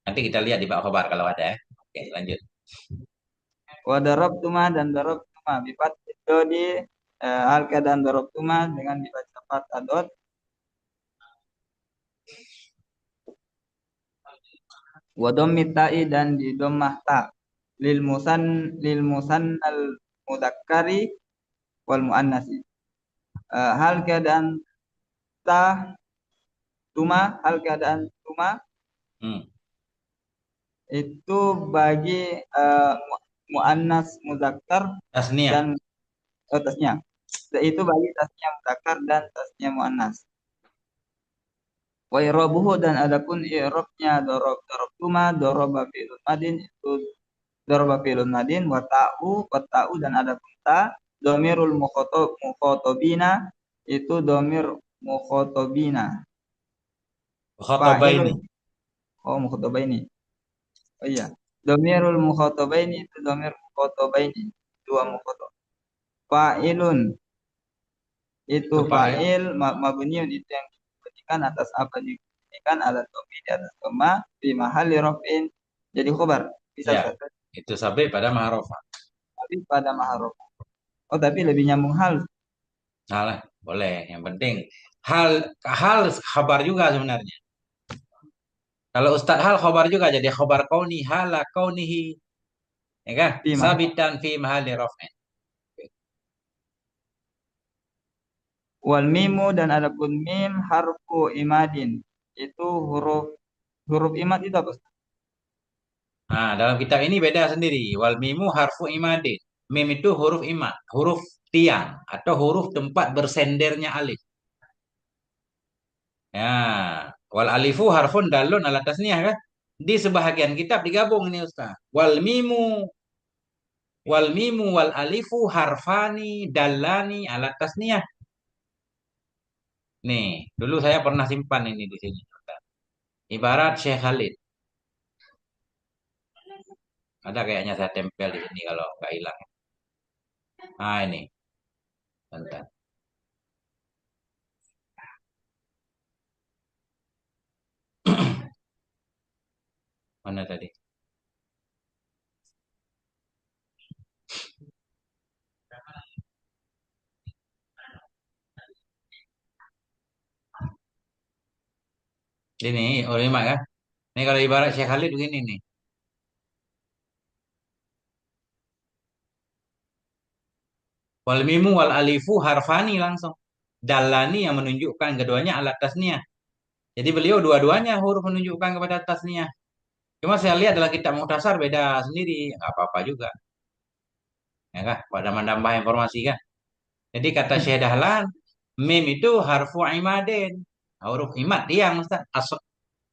nanti kita lihat di bawah khabar kalau ada ya. Oke, lanjut. Wa darabtuma dan darabtuma bifat itu di hal keadaan darabtuma dengan dibaca fathah dot wa dhammit ta'i dan di dhammah ta lil musan al mudzakkari wal muannasi. Hal keadaan ta tuma hal keadaan tuma Hmm. itu bagi muannas muzakkar Tasniah. dan tasnya. Itu bagi tasnya muzakkar dan tasnya muannas. Wa i'rabuhu dan adapun i'rabnya darabtuma daraba fi'lun madin itu daraba fi'lun madin wa ta'u dan adapun ta dhamirul mukhatabina itu dhamir mukhatabina. Khatabaini. Fa'ilun mukhatabaini. Oh iya. Dhamirul mukhatabaini itu dhamir mukhatabaini. Dua mukhatab. Fa'ilun itu Itu fa'il. fa'il mabniun itu yang dibunyikan atas apa dibunyikan ala dhamir di atas koma di mahalli raf'in jadi khobar. Bisa Ya, satu itu sabit pada maharofah. tapi pada maharuf. Oh, tapi lebih nyambung hal. Salah, boleh. Yang penting hal hal khabar juga sebenarnya. Kalau Ustadz hal khabar juga jadi khabar kauni hala kaunihi, ya kan? Fi mahal. Sabitan fi mahalli raf'in. Wal mimu dan adapun mim harfu imadin itu huruf huruf imad itu apa? Nah, dalam kitab ini beda sendiri. Wal mimu harfu imadin. Mim itu huruf imad, huruf tiang atau huruf tempat bersendernya alif. Ya, wal alifu harfun dalun ala tasniyah kan? Di sebahagian kitab digabung ini Ustaz. Wal mimu wal alifu harfani dallani ala tasniyah. Nih, dulu saya pernah simpan ini di sini. Ustaz. Ibarat Syekh Khalid. Ada kayaknya saya tempel di sini kalau nggak hilang. Nah, ini. Bentar. Mana tadi? Ini, oh ini Mak, ya. Ini kalau ibarat Syekh Khalid begini nih. Wal mimu wal alifu harfani langsung. Dallani yang menunjukkan keduanya alat tasniah. Jadi beliau dua-duanya huruf menunjukkan kepada tasniah. Cuma saya lihat dalam kitab Mukhtasar beda sendiri. Nggak apa-apa juga. Ya kan? Pada menambah informasi kan. Jadi kata Syekh Dahlan, mim itu harfu imadin. Huruf imad tiang Ustaz.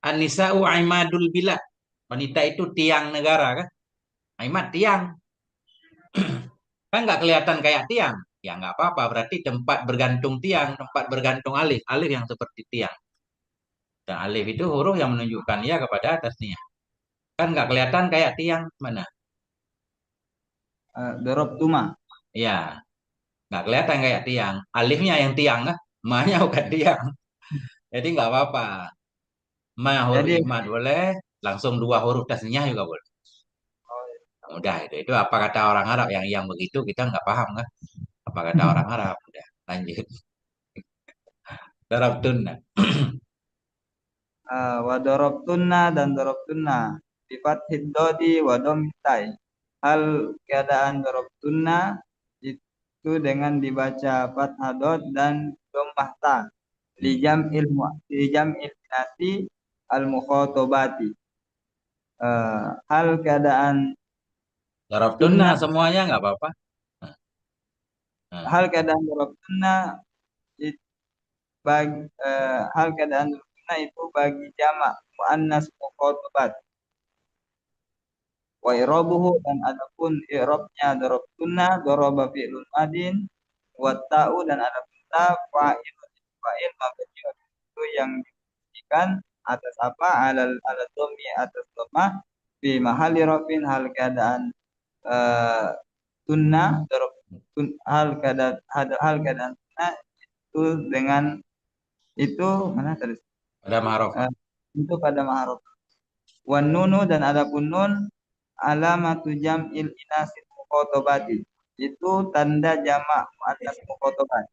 An-nisa'u imadul bilad. Wanita itu tiang negara kan. Imad tiang. Kan nggak kelihatan kayak tiang. Ya nggak apa-apa. Berarti tempat bergantung tiang. Tempat bergantung alif. Alif yang seperti tiang. Dan alif itu huruf yang menunjukkan ia kepada atasnya. Kan nggak kelihatan kayak tiang mana? Darabtuma. Ya, nggak kelihatan kayak tiang. Alifnya yang tiang kan? Ma-nya bukan tiang. Jadi nggak apa-apa. Ma huruf Jadi imad boleh. Langsung dua huruf tasnya juga boleh. Udah itu. Itu apa kata orang Arab yang begitu kita nggak paham kan? Apa kata orang Arab? Udah lanjut. Darabtunna. wa darabtunna dan darabtunna sifat hiddodi wa dhammitai. Hal keadaan darabtunna itu dengan dibaca fathah dot dan dhammah ta Hmm. li jam'il nasi al mukhatabati. Hal keadaan Darab tunna sunnah, semuanya nggak apa-apa. Nah, nah. hal keadaan darab sunnah itu bagi hal keadaan sunnah itu bagi jamak muannas mukhatabat. Wa irabuhu dan adapun i'rabnya darab sunnah daraba fi'lun madin wa ta'u dan adapun ta fa'il mabni itu yang diberikan atas apa alal dhammi atas dhammah fi mahalli rafin hal keadaan eh, sunnah darab hal keadaan sunnah itu dengan itu mana tadi. Pada Eh, ma'rufah. itu pada maharuf. Wan nunu dan adapun nun alamatu jam'il inasil mukhatabati. Itu tanda jamak muannas mukhatabah.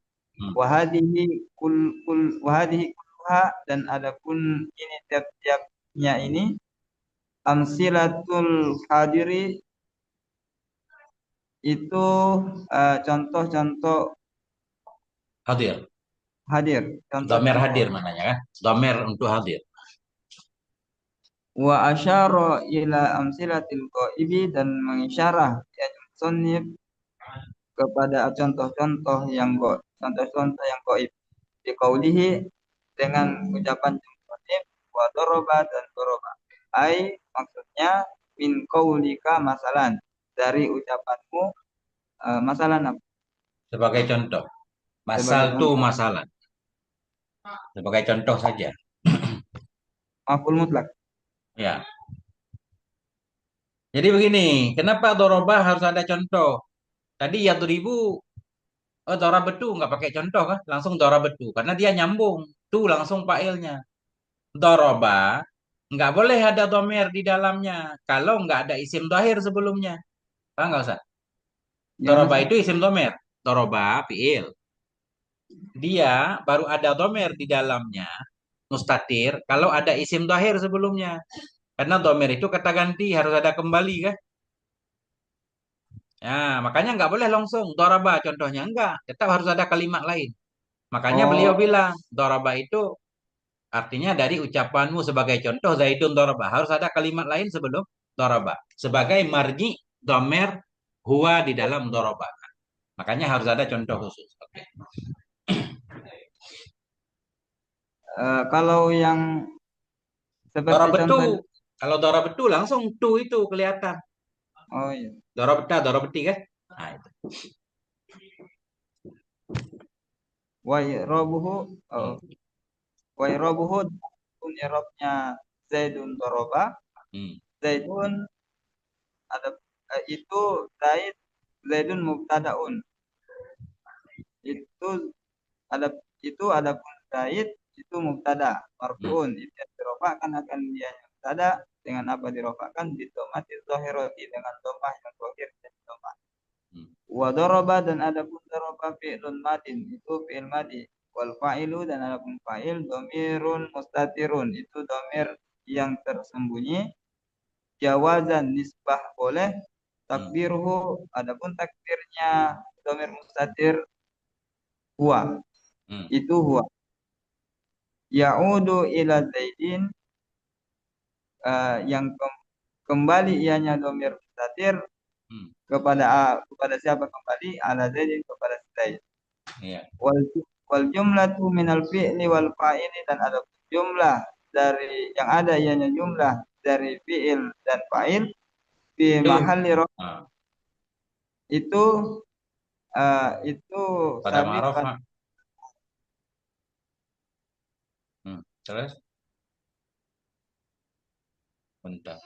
Hmm. Wahadihi kulluha dan adapun ini tiap-tiapnya ini amsilatul hadiri itu contoh-contoh Hadir. hadir, Domer contoh-contoh. hadir mananya kan? Domer untuk hadir. Wa asyara ila amsilatil ghaibi dan mengisyarah ya musannif kepada contoh-contoh yang gaib di qaulihi dengan ucapan musannif wa daraba dan daraba. Ai maksudnya min qaulika masalan dari ucapanmu masalan apa? Sebagai contoh. Masal Sebagai tu contoh masalah. Sebagai contoh saja. maf'ul mutlak. Ya. Jadi begini, kenapa doroba harus ada contoh? Tadi ya ribu, oh doroba betu nggak pakai contoh kan? Langsung doroba betu, karena dia nyambung. Tu langsung failnya. Doroba nggak boleh ada domer di dalamnya kalau nggak ada isim dohir sebelumnya. Paham nggak usah? Gimana Doroba Ustaz? itu isim domer. Doroba fiil. Dia baru ada domer di dalamnya. Mustatir kalau ada isim dohir sebelumnya. Karena domer itu kata ganti harus ada kembali kan? Ya, makanya nggak boleh langsung doraba contohnya enggak, tetap harus ada kalimat lain. Makanya beliau Oh, bilang doraba itu artinya dari ucapanmu sebagai contoh Zaidun doraba harus ada kalimat lain sebelum doraba sebagai marji domer huwa di dalam doraba. Makanya harus ada contoh khusus. Oke. kalau yang seperti Doraba itu contoh kalau doraba itu langsung tu itu kelihatan. oh iya. Doraba beti kan? Nah, itu. Wa i'rabuhu oh, Hmm. wa i'rabuhu pun i'rabnya Zaidun daraba. Hmm. Zaidun ada itu Zaidun mubtadaun. Itu ada adapun Zaid itu mubtada Hmm. marfuun itu yang dirofakkan akan dia mubtada dengan apa dirofakkan di domati zahirati dengan domah yang zahir dan domah. Hmm. Wa daraba dan adapun daraba fi'lun madin itu fi'il madi wal fa'ilu dan adapun fa'il domirun mustatirun itu domir yang tersembunyi jawazan nisbah boleh Hmm. takdirhu adapun takdirnya domir mustatir huwa Hmm. itu huwa ya'udu ila zaidin yang kembali ianya domir mustatir Hmm. kepada siapa kembali ala zaidin kepada zaid Iya. wal wal jumlatu minal fi'li wal fa'ili dan ada jumlah dari yang ada ianya jumlah dari fi'il dan fa'il fi Itu mahalli ah, itu itu pada sabit ma'ruf. pada Hmm. Terus bentar.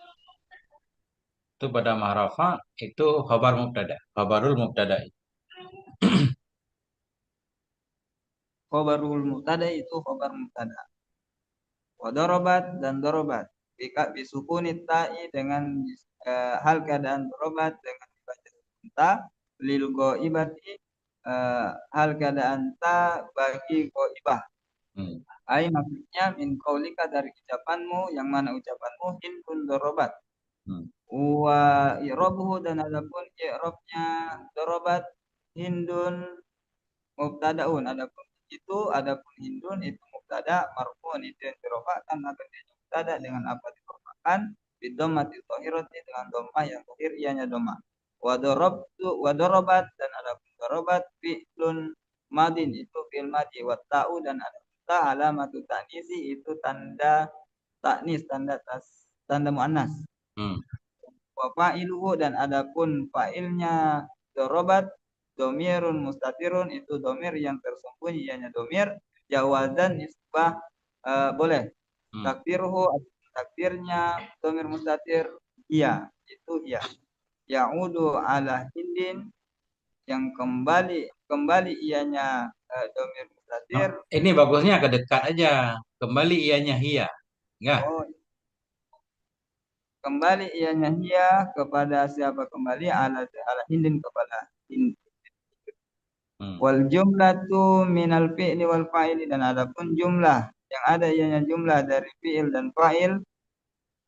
Itu pada ma'rafa itu khabar mubtada. Khabarul mubtada. khobarul mubtada itu khobar mubtada wa darabat dan darabat bisukuni ta'i dengan hal keadaan darabat dengan dibaca ta lil ghaibati hal keadaan ta bagi ghaibah Hmm. ai maksudnya min qaulika dari ucapanmu yang mana ucapanmu hindun darabat Hmm. wa i'rabuhu dan adapun i'rabnya darabat hindun mubtadaun adapun itu adapun Hindun itu mubtada marfu'un itu yang dirofakkan akan dia mubtada dengan apa dirofakkan bidomati tohiroti dengan domah yang tohir ianya domah wadorobat dan adapun dorobat fi'lun madin itu fi'il madi watta'u dan ada ta alamatu ta'nisi itu tanda taknis tanda muannas Hmm. wa fa'iluhu dan adapun fa'ilnya dorobat domirun mustatirun itu domir yang tersembunyi ianya domir jawazan isbah boleh Hmm. takdirhu takdirnya domir mustatir iya itu iya ya'udu ala hindin yang kembali ianya domir Oh, mustatir ini bagusnya ke dekat aja. Kembali ianya hia. Enggak? oh kembali ianya hia kepada siapa kembali ala hindin kepada hind Hmm. wal jumlatu minal fi'li wal fa'ili dan adapun jumlah yang ada ianya jumlah dari fi'il dan fa'il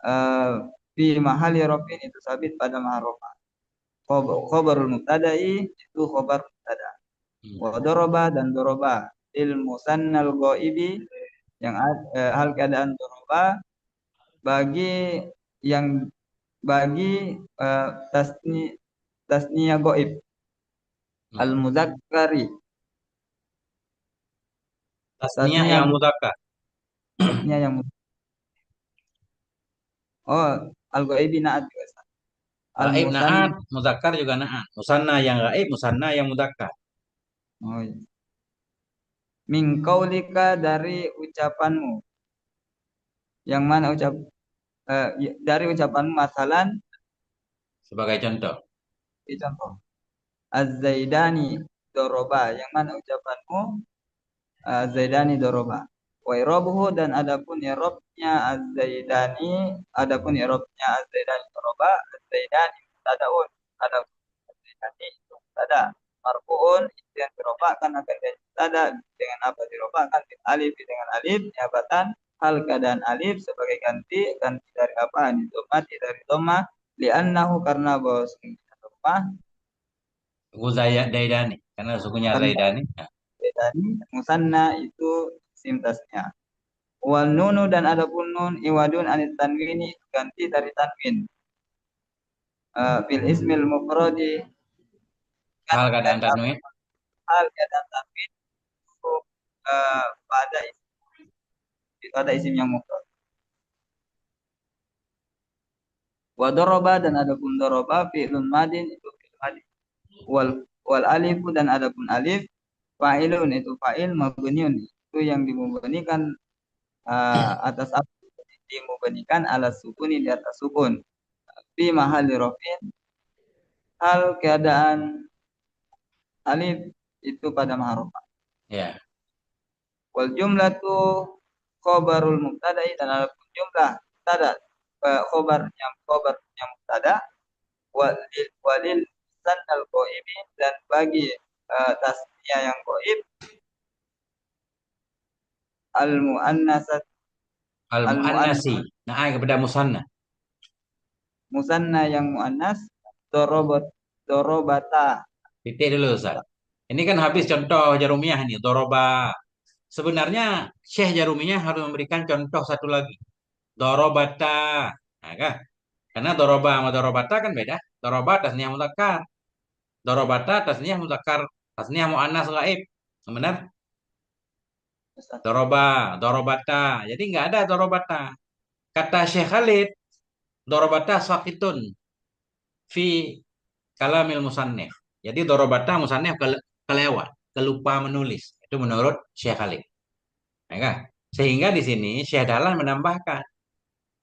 eh, fi mahali rafin itu sabit pada mahal rafa khobarul mubtada'i itu khobar mubtada Hmm. wa doroba dan doroba il musannal ghaibi yang hal keadaan doroba bagi yang bagi tasniya gaib Hmm. al muzakkari Tasniah tasniya yang mudzakkar. tasniya yang oh al ghaibi naat juga al Gaib musan naat, mudzakkar juga naat. Musanna yang gaib, musanna yang mudzakkar. oh, iya. Min qaulika dari ucapanmu yang mana dari ucapanmu masalan Sebagai contoh. ini contoh az-zaidani doroba yang mana ucapanmu az-zaidani doroba wa irabuhu dan adapun irabnya az-zaidani adapun irabnya az-zaidani doroba az-zaidani mubtadaun adapun az-zaidani itu mubtada marfuun itu yang dirofakkan akan jadi mubtada dengan apa dirofakkan bil alif dengan alif nyabatan hal keadaan alif sebagai ganti dari apa mati dari dhamma li'annahu karena bahwasanya dhamma Guzaya Daidani. Karena sukunya karena Zaidani. Nah, dari musanna itu isim tasnya wal nunu dan adapun nun iwadun anit tanwini ganti dari tanwin fil ismil mufradi hal ganti keadaan dari apa tanwin. hal keadaan tanwin itu pada isim yang mufrad wa doroba dan adapun doroba fi'lun madin itu fi'il madin wal wal alifu dan adapun alif fa'ilun itu fa'il mabniun itu yang dimubanikan atas apa dimubanikan ala sukuni di atas sukun fi mahali rofin hal keadaan alif itu pada maharofah Ya. wal jumlatu khobarul mubtada'i dan adapun jumlah mubtada khobarnya mubtada walil sanal qaibi dan bagi tasniah yang qaib al muannasat Al al muannas muannasi. Nah, kepada musanna. musanna yang muannas dorobat dorobata Titik dulu, Ustaz. Ini kan habis contoh jarumiyah nih, doroba. Sebenarnya Syekh Jarumiyah harus memberikan contoh satu lagi. Dorobata. Nah, kan? Karena doroba sama dorobata kan beda. Doroba tasniah mudzakkar. Dorobata tasniah mudzakkar. Tasniah muannas gaib. Benar? Doroba, dorobata. Jadi nggak ada dorobata. Kata Syekh Khalid, dorobata sakitun fi kalamil musannif. Jadi dorobata musannif kelewat, kelupa menulis. Itu menurut Syekh Khalid. Ya kan? Sehingga di sini Syekh Dahlan menambahkan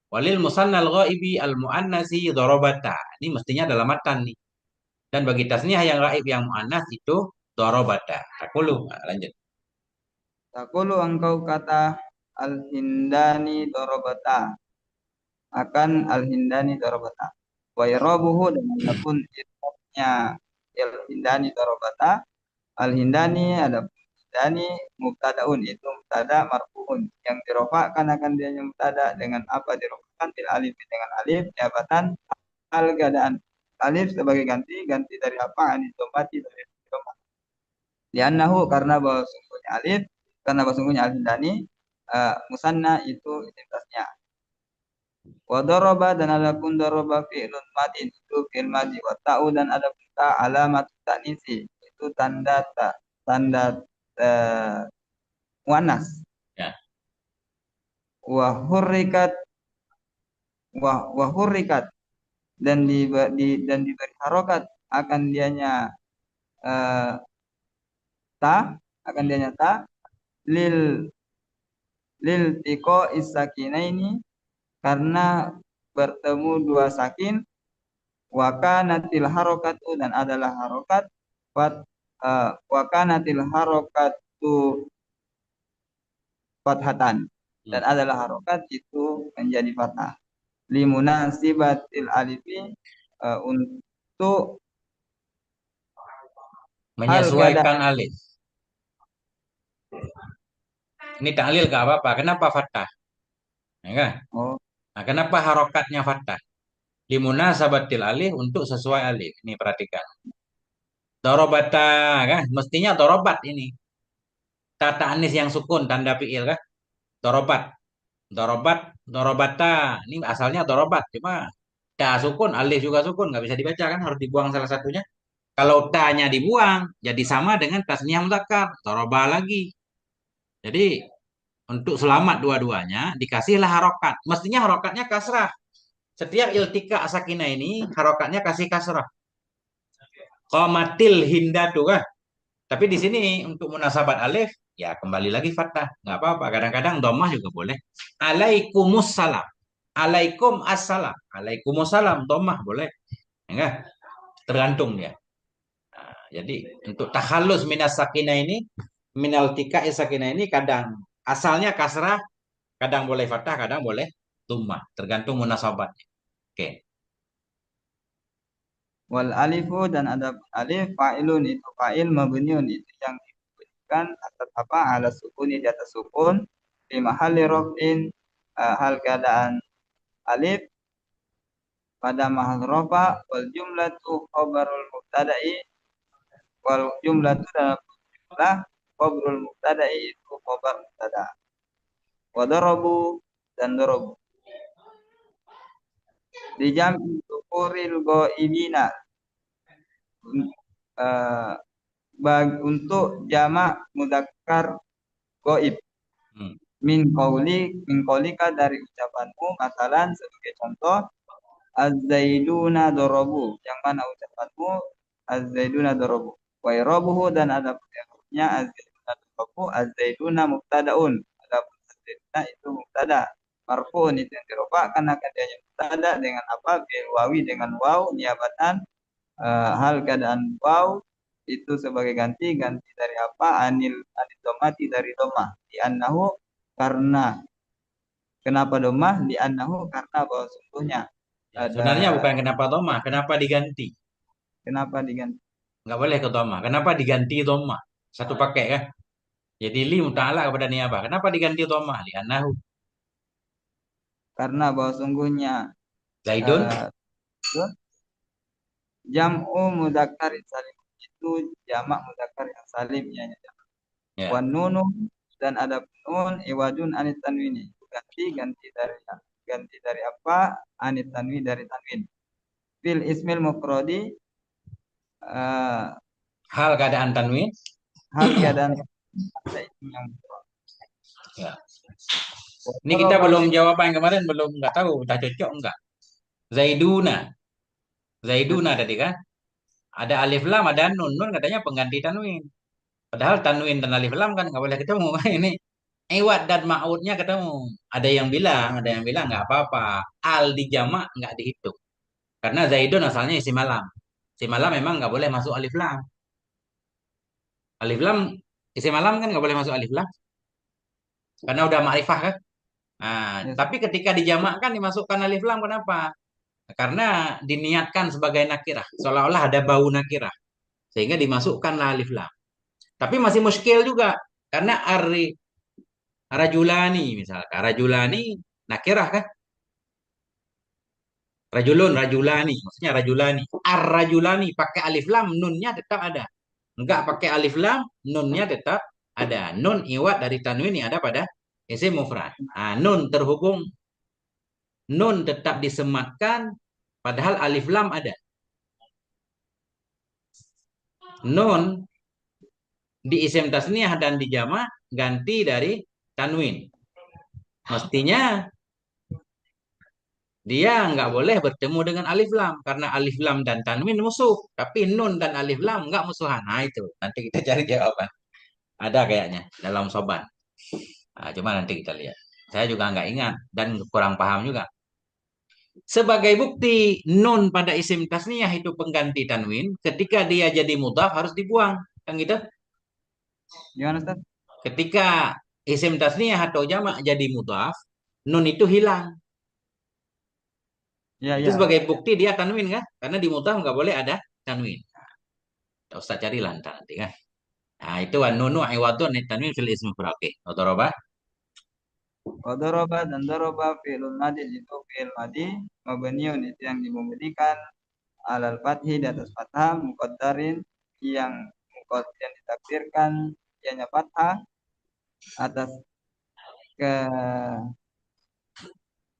walil musannal ghaibi al muannasi dorobata. Ini mestinya dalam matan nih. Dan bagi tasniah yang gaib yang muannas itu dorobata. Takulu. Nah, lanjut. takulu engkau kata al hindani dorobata akan al hindani dorobata wa irabuhu dan adapun irabnya al hindani dorobata al hindani ada hindani mubtadaun itu mubtada marfuun yang dirofakkan akan dia mubtada dengan apa dirofakkan bil alif dengan alif jabatan al keadaan alif sebagai ganti dari apa anitomati dari doma Li'annahu karena bahwa sungguhnya alif, karena bahwa sungguhnya alif tani musanna itu isim tasnya. Wa daraba dan adapun daraba fi'lun madin itu fi'il madi wa ta'u dan adapun ta alamat ta'nisi itu tanda muannas. Ya. Wa hurrikat wa hurrikat dan diberi harokat akan dianya eh, ta akan Hmm. dianya ta lil lil tiko ini karena bertemu dua sakin wakanatil harokatu dan adalah harokat wakanatil harokatu fathatan dan Hmm. adalah harokat itu menjadi fathah limunasibatil alifi untuk hal Menyesuaikan keadaan. alif. Ini taklil gak apa-apa. Kenapa fathah? Ya kan? Oh, Nah, kenapa harokatnya fathah? Limuna sabatil alif untuk sesuai alif. Ini perhatikan. Dorobata kan? Mestinya dorobat ini. Tata anis yang sukun tanda fiil kan? Dorobat. Dorobat, dorobata. Ini asalnya dorobat. Cuma ta sukun, alif juga sukun. Nggak bisa dibaca kan? Harus dibuang salah satunya. Kalau ta-nya dibuang, jadi sama dengan tasnya mudzakkar. Doroba lagi. Jadi untuk selamat dua-duanya, dikasihlah harokat. Mestinya harokatnya kasrah. Setiap iltika sakinah ini, harokatnya kasih kasrah. Qomatil hindatu kan? Tapi di sini untuk munasabat alif, ya kembali lagi fathah. Nggak apa-apa. Kadang-kadang domah juga boleh. Alaikumussalam. Alaikum assalam. Alaikumussalam. Domah boleh. Enggak? Tergantung ya. Nah, jadi untuk takhallus minas sakinah ini, minal tika sakinah ini kadang asalnya kasrah, kadang boleh fathah, kadang boleh tummah. Tergantung munasabatnya. Oke. wal alifu dan ada alif fa'ilun itu fa'il mabniun itu yang diberikan atas apa ala sukuni di atas sukun di mahalli raf'in hal keadaan alif pada mahal rofa wal jumlatu khabarul mubtada'i wal jumlatu dalam jumlah khabarul mubtada'i itu khabar mubtada wa darabu dan darabu di jam tukuril ghaibina uh, untuk jamak mudzakkar gaib Hmm. min qaulika dari ucapanmu masalan sebagai contoh az-zaiduna darabu yang mana ucapanmu az-zaiduna darabu wa irabuhu dan ada pengertiannya az-zaiduna darabu az-zaiduna mubtadaun ada az-zaiduna itu mubtada marfu'un itu yang dirofakkan akan dia mubtada dengan apa bil wawi dengan waw niabatan hal keadaan waw itu sebagai ganti dari apa anil domati dari domah di annahu karena kenapa domah di annahu karena bahwa sungguhnya Ya, ada sebenarnya bukan kenapa domah, kenapa diganti? kenapa diganti Nggak boleh ke domah. Kenapa diganti domah? Satu pakai kan? Jadi li muta'ala kepada niabah. Kenapa diganti domah? Li'annahu karena bahwa sungguhnya Zaidun. eh, jam'u mudzakkar salim itu jamak mudzakkar yang salim ya Ya. wan nunu dan ada nun iwadun anit tanwini ganti dari apa anit tanwin dari tanwin fil ismil mufradi eh, Hal keadaan tanwin. hal keadaan ada isim yang mufrad. Ya. Ini kita Wadoroba belum Zaid jawab apa yang kemarin, belum nggak tahu udah cocok enggak. Zaiduna. Zaiduna tadi kan? Ada alif lam, ada nun. Nun katanya pengganti tanwin. Padahal tanwin dan alif lam kan nggak boleh ketemu. Ini iwad dan ma'udnya ketemu. Ada yang bilang nggak apa-apa. Al di jamak nggak dihitung. Karena Zaidun asalnya isi malam. Isi malam memang nggak boleh masuk alif lam. Alif lam, isi malam kan nggak boleh masuk alif lam. Karena udah ma'rifah kan. Nah, yes. tapi ketika dijamakkan dimasukkan alif lam kenapa? Karena diniatkan sebagai nakirah. Seolah-olah ada bau nakirah. Sehingga dimasukkanlah alif lam. Tapi masih muskil juga. Karena rajulani misalkan. Rajulani nakirah kan? Rajulun, rajulani. Maksudnya rajulani. Ar-rajulani pakai alif lam, nunnya tetap ada. Enggak pakai alif lam, nunnya tetap ada. Nun iwat dari tanwin yang ada pada isim mufrad. Nun terhubung, nun tetap disematkan, padahal alif lam ada. Nun di isim tasniyah dan di jama' ganti dari tanwin. Mestinya dia nggak boleh bertemu dengan alif lam karena alif lam dan tanwin musuh. Tapi nun dan alif lam nggak musuhan. Nah itu nanti kita cari jawaban. Ada kayaknya dalam soban. Nah, cuma nanti kita lihat. Saya juga nggak ingat dan kurang paham juga. Sebagai bukti nun pada isim tasniyah itu pengganti tanwin, ketika dia jadi mudhaf harus dibuang, kan gitu? Gimana Ustaz? Ketika isim tasniyah atau jamak jadi mudhaf, nun itu hilang. Ya, Itu ya. sebagai bukti dia tanwin kan? Karena di mudhaf nggak boleh ada tanwin. Nah, Ustaz carilah ntar nanti kan. Nah, itu wan nunu iwadun tanwin fil ismi mufrad. Oke, Motoroba. Wadoroba dan doroba fi'lun madi itu fi'il madi mabniun itu yang dimubadikan alal fathi di atas fathah muqaddarin yang yang ditakdirkan ianya fathah atas ke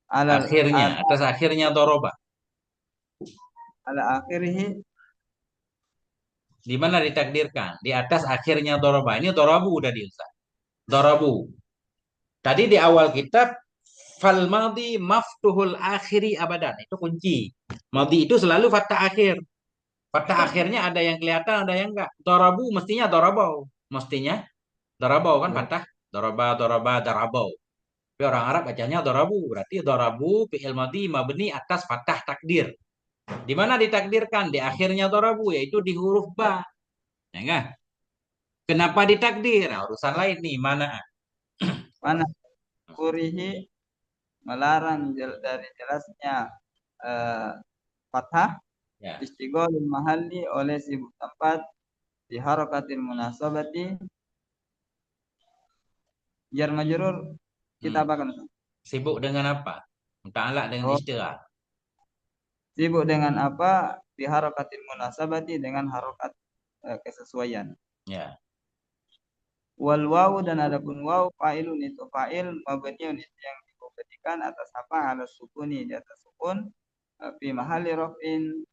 alal Akhirnya, ala, atas akhirnya doroba. ala akhirih. Di mana ditakdirkan? Di atas akhirnya doroba. Ini dorobu udah di Ustaz. Dorobu. Tadi di awal kitab fal madhi maftuhul akhiri abadan. Itu kunci. Madhi itu selalu fathah akhir. Fathah akhirnya ada yang kelihatan, ada yang enggak. Dorobu mestinya dorobau. Mestinya dorobau kan fathah. Doroba, doroba, dorobau. Tapi orang Arab bacanya dorabu. Berarti dorabu fi'il madhi mabni atas fathah takdir. Di mana ditakdirkan? Di akhirnya dorabu, yaitu di huruf ba. Ya enggak? Kenapa ditakdir? Nah, urusan lain nih. Mana? Mana kurihi melarang dari jelasnya eh, fathah Ya. istighalul mahalli oleh sibuk tempat di harakatil munasabati jar majrur kita Hmm. apakan? Sibuk dengan apa? Muta'alaq dengan Oh, istilah. sibuk dengan apa? Di harakatil munasabati dengan harokat kesesuaian. Ya. Wal wawu dan adapun wawu fa'ilun itu fa'il mabniun itu yang dibuktikan atas apa ala sukuni di atas sukun fi mahalli rafin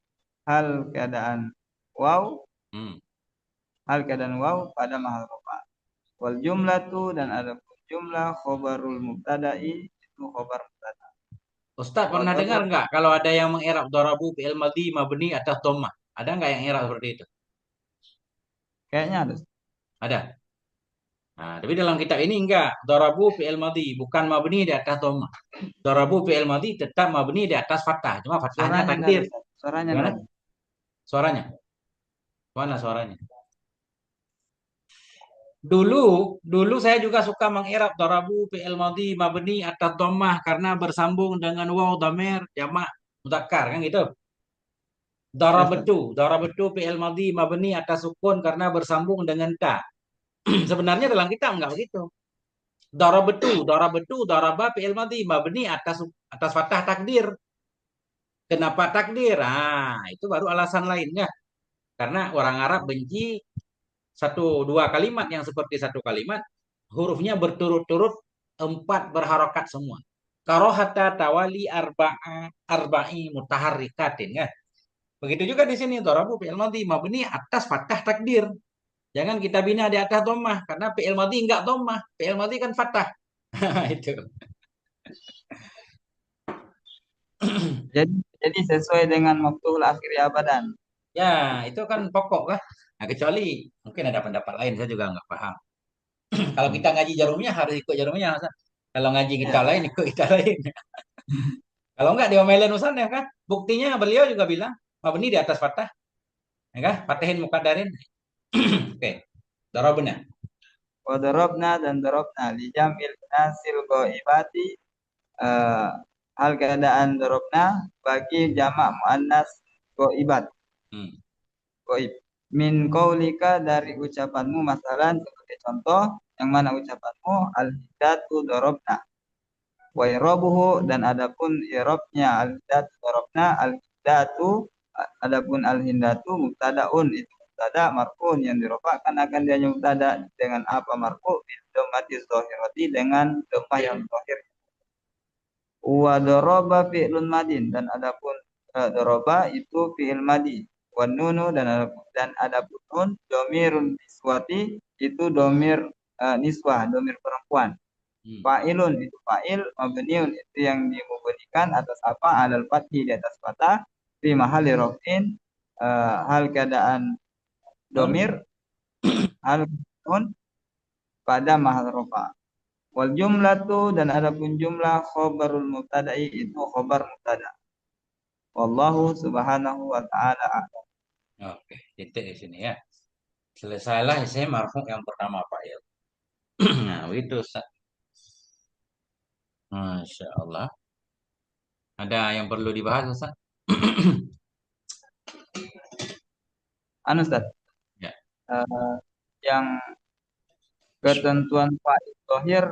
hal keadaan waw Hmm. hal keadaan waw pada mahal rafa. Wal jumlatu dan adapun jumlah khobarul mubtada'i itu khobar mubtada. Ustaz Wa pernah dengar darab nggak kalau ada yang mengira dorabu fi'il madhi mabni atas dhammah? Ada nggak yang ngira seperti itu? kayaknya ada. Ada. Nah, tapi dalam kitab ini enggak. Dorabu fi'il madhi bukan mabni di atas dhammah. Dorabu fi'il madhi tetap mabni di atas fathah. Cuma fathahnya Suaranya enggak ada. takdir. Ustaz. Suaranya Gimana? enggak ada. Suaranya? Mana suaranya? Dulu, dulu saya juga suka mengirab dorabu fi'il madhi mabni atas dhammah karena bersambung dengan waw dhamir jamak mudzakkar kan gitu. Ya, Ustaz. Darabatu fi'il madhi mabni atas sukun karena bersambung dengan ta. Sebenarnya dalam kitab enggak begitu. Daraba fi'il madhi mabni atas fathah takdir. Kenapa takdir? Ah, itu baru alasan lainnya. Karena orang Arab benci satu dua kalimat yang seperti satu kalimat hurufnya berturut-turut empat berharokat semua. Karohata tawali arba'i mutaharrikatin kan. Begitu juga di sini darabu fi'il madhi mabni atas fathah takdir. Jangan kita bina di atas dhammah karena fi'il madhi enggak dhammah. Fi'il madhi kan fathah. Itu. Jadi sesuai dengan maftuhul akhir abadan. Ya, itu kan pokok lah. Nah, kecuali mungkin ada pendapat lain saya juga nggak paham. Kalau kita ngaji jarumnya harus ikut jarumnya. Ustaz. Kalau ngaji kita Ya. lain ikut kita lain. Kalau nggak diomelin Ustaz ya kan. Buktinya beliau juga bilang mabni di atas fathah, ya kan? Fatahin mukadarin. Oke. Darabna. Wa darabna dan darabna li jamil nasil ghaibati eh, hal keadaan darabna bagi jamak muannas ghaibat Hmm. ghaib min qaulika dari ucapanmu masalan sebagai contoh yang mana ucapanmu al hidatu darabna wa irabuhu dan adapun irabnya al hidatu darabna al hidatu adapun al hindatu mubtadaun itu mubtada marfu'un yang dirofakkan akan dia mubtada dengan apa marfu' bil dhammati dhahirati dengan dhammah yang zahir. Wa daraba fi'lun madin dan adapun daraba itu fi'il madi. Wan nunu dan adapun nun domirun niswati itu domir niswah, domir perempuan. Hmm. Fa'ilun itu fa'il, mabniun itu yang dimubnikan atas apa? Alal fathi di atas fathah fi mahalli raf'in hal keadaan Nun. domir hal nun pada mahal rafa. Wal jumlatu dan adapun jumlah khobarul mubtada'i itu khobar mubtada. Wallahu subhanahu wa ta'ala a'lam. Oke, titik di sini ya. Selesailah saya marfu yang pertama Pak ya. Nah, itu Ustaz. Masya Allah. Ada yang perlu dibahas Ustaz? Anu Ustaz, Ya. eh, yang ketentuan fa'il zahir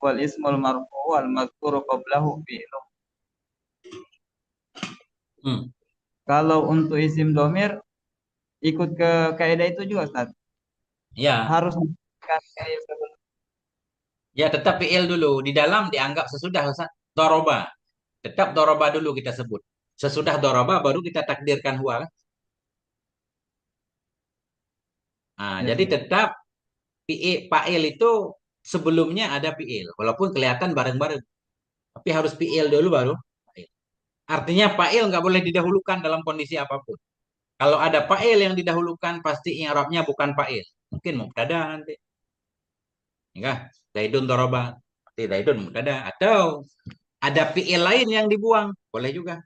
wal ismul marfu wal mazkuru qablahu fi'lu. Hmm. Kalau untuk isim domir ikut ke kaidah itu juga Ustaz. Ya, Harus menggunakan fi'il sebelum. ya tetap fi'il dulu. Di dalam dianggap sesudah Ustaz. Doroba. Tetap doroba dulu kita sebut. Sesudah doroba baru kita takdirkan huwa, kan? Nah, Ya, jadi Ustaz. tetap fa'il itu sebelumnya ada fi'il. Walaupun kelihatan bareng-bareng. Tapi harus fi'il dulu baru fa'il. Artinya fa'il nggak boleh didahulukan dalam kondisi apapun. Kalau ada fa'il yang didahulukan pasti i'rabnya bukan fa'il. Mungkin mubtada nanti. Enggak, Zaidun doroba. Berarti Zaidun mubtada. Atau ada fi'il lain yang dibuang. Boleh juga.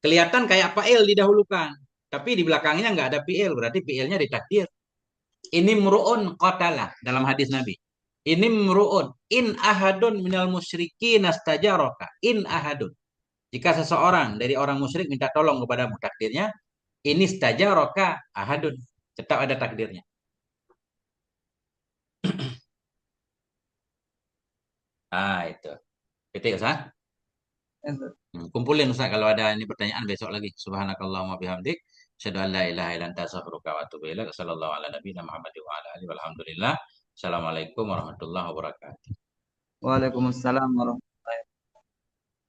Kelihatan kayak fa'il didahulukan. Tapi di belakangnya nggak ada fi'il. Berarti fi'ilnya ditakdir. Ini mru'un qatalah dalam hadis Nabi. Ini mru'un. In ahadun minal musyriki nastajaraka. In ahadun. Jika seseorang dari orang musyrik minta tolong kepadamu takdirnya. Ini stajaraka ahadun. Tetap ada takdirnya. Ah, itu. Titik, Ustaz. Ya, Ustaz. Kumpulin Ustaz kalau ada ini pertanyaan besok lagi. Subhanakallahumma bihamdik. Asyhadu an la ilaha illa anta astaghfiruka wa atubu ilaik. Sallallahu ala nabiyina Muhammad wa ala alihi walhamdulillah. Assalamualaikum warahmatullahi wabarakatuh. Waalaikumsalam warahmatullahi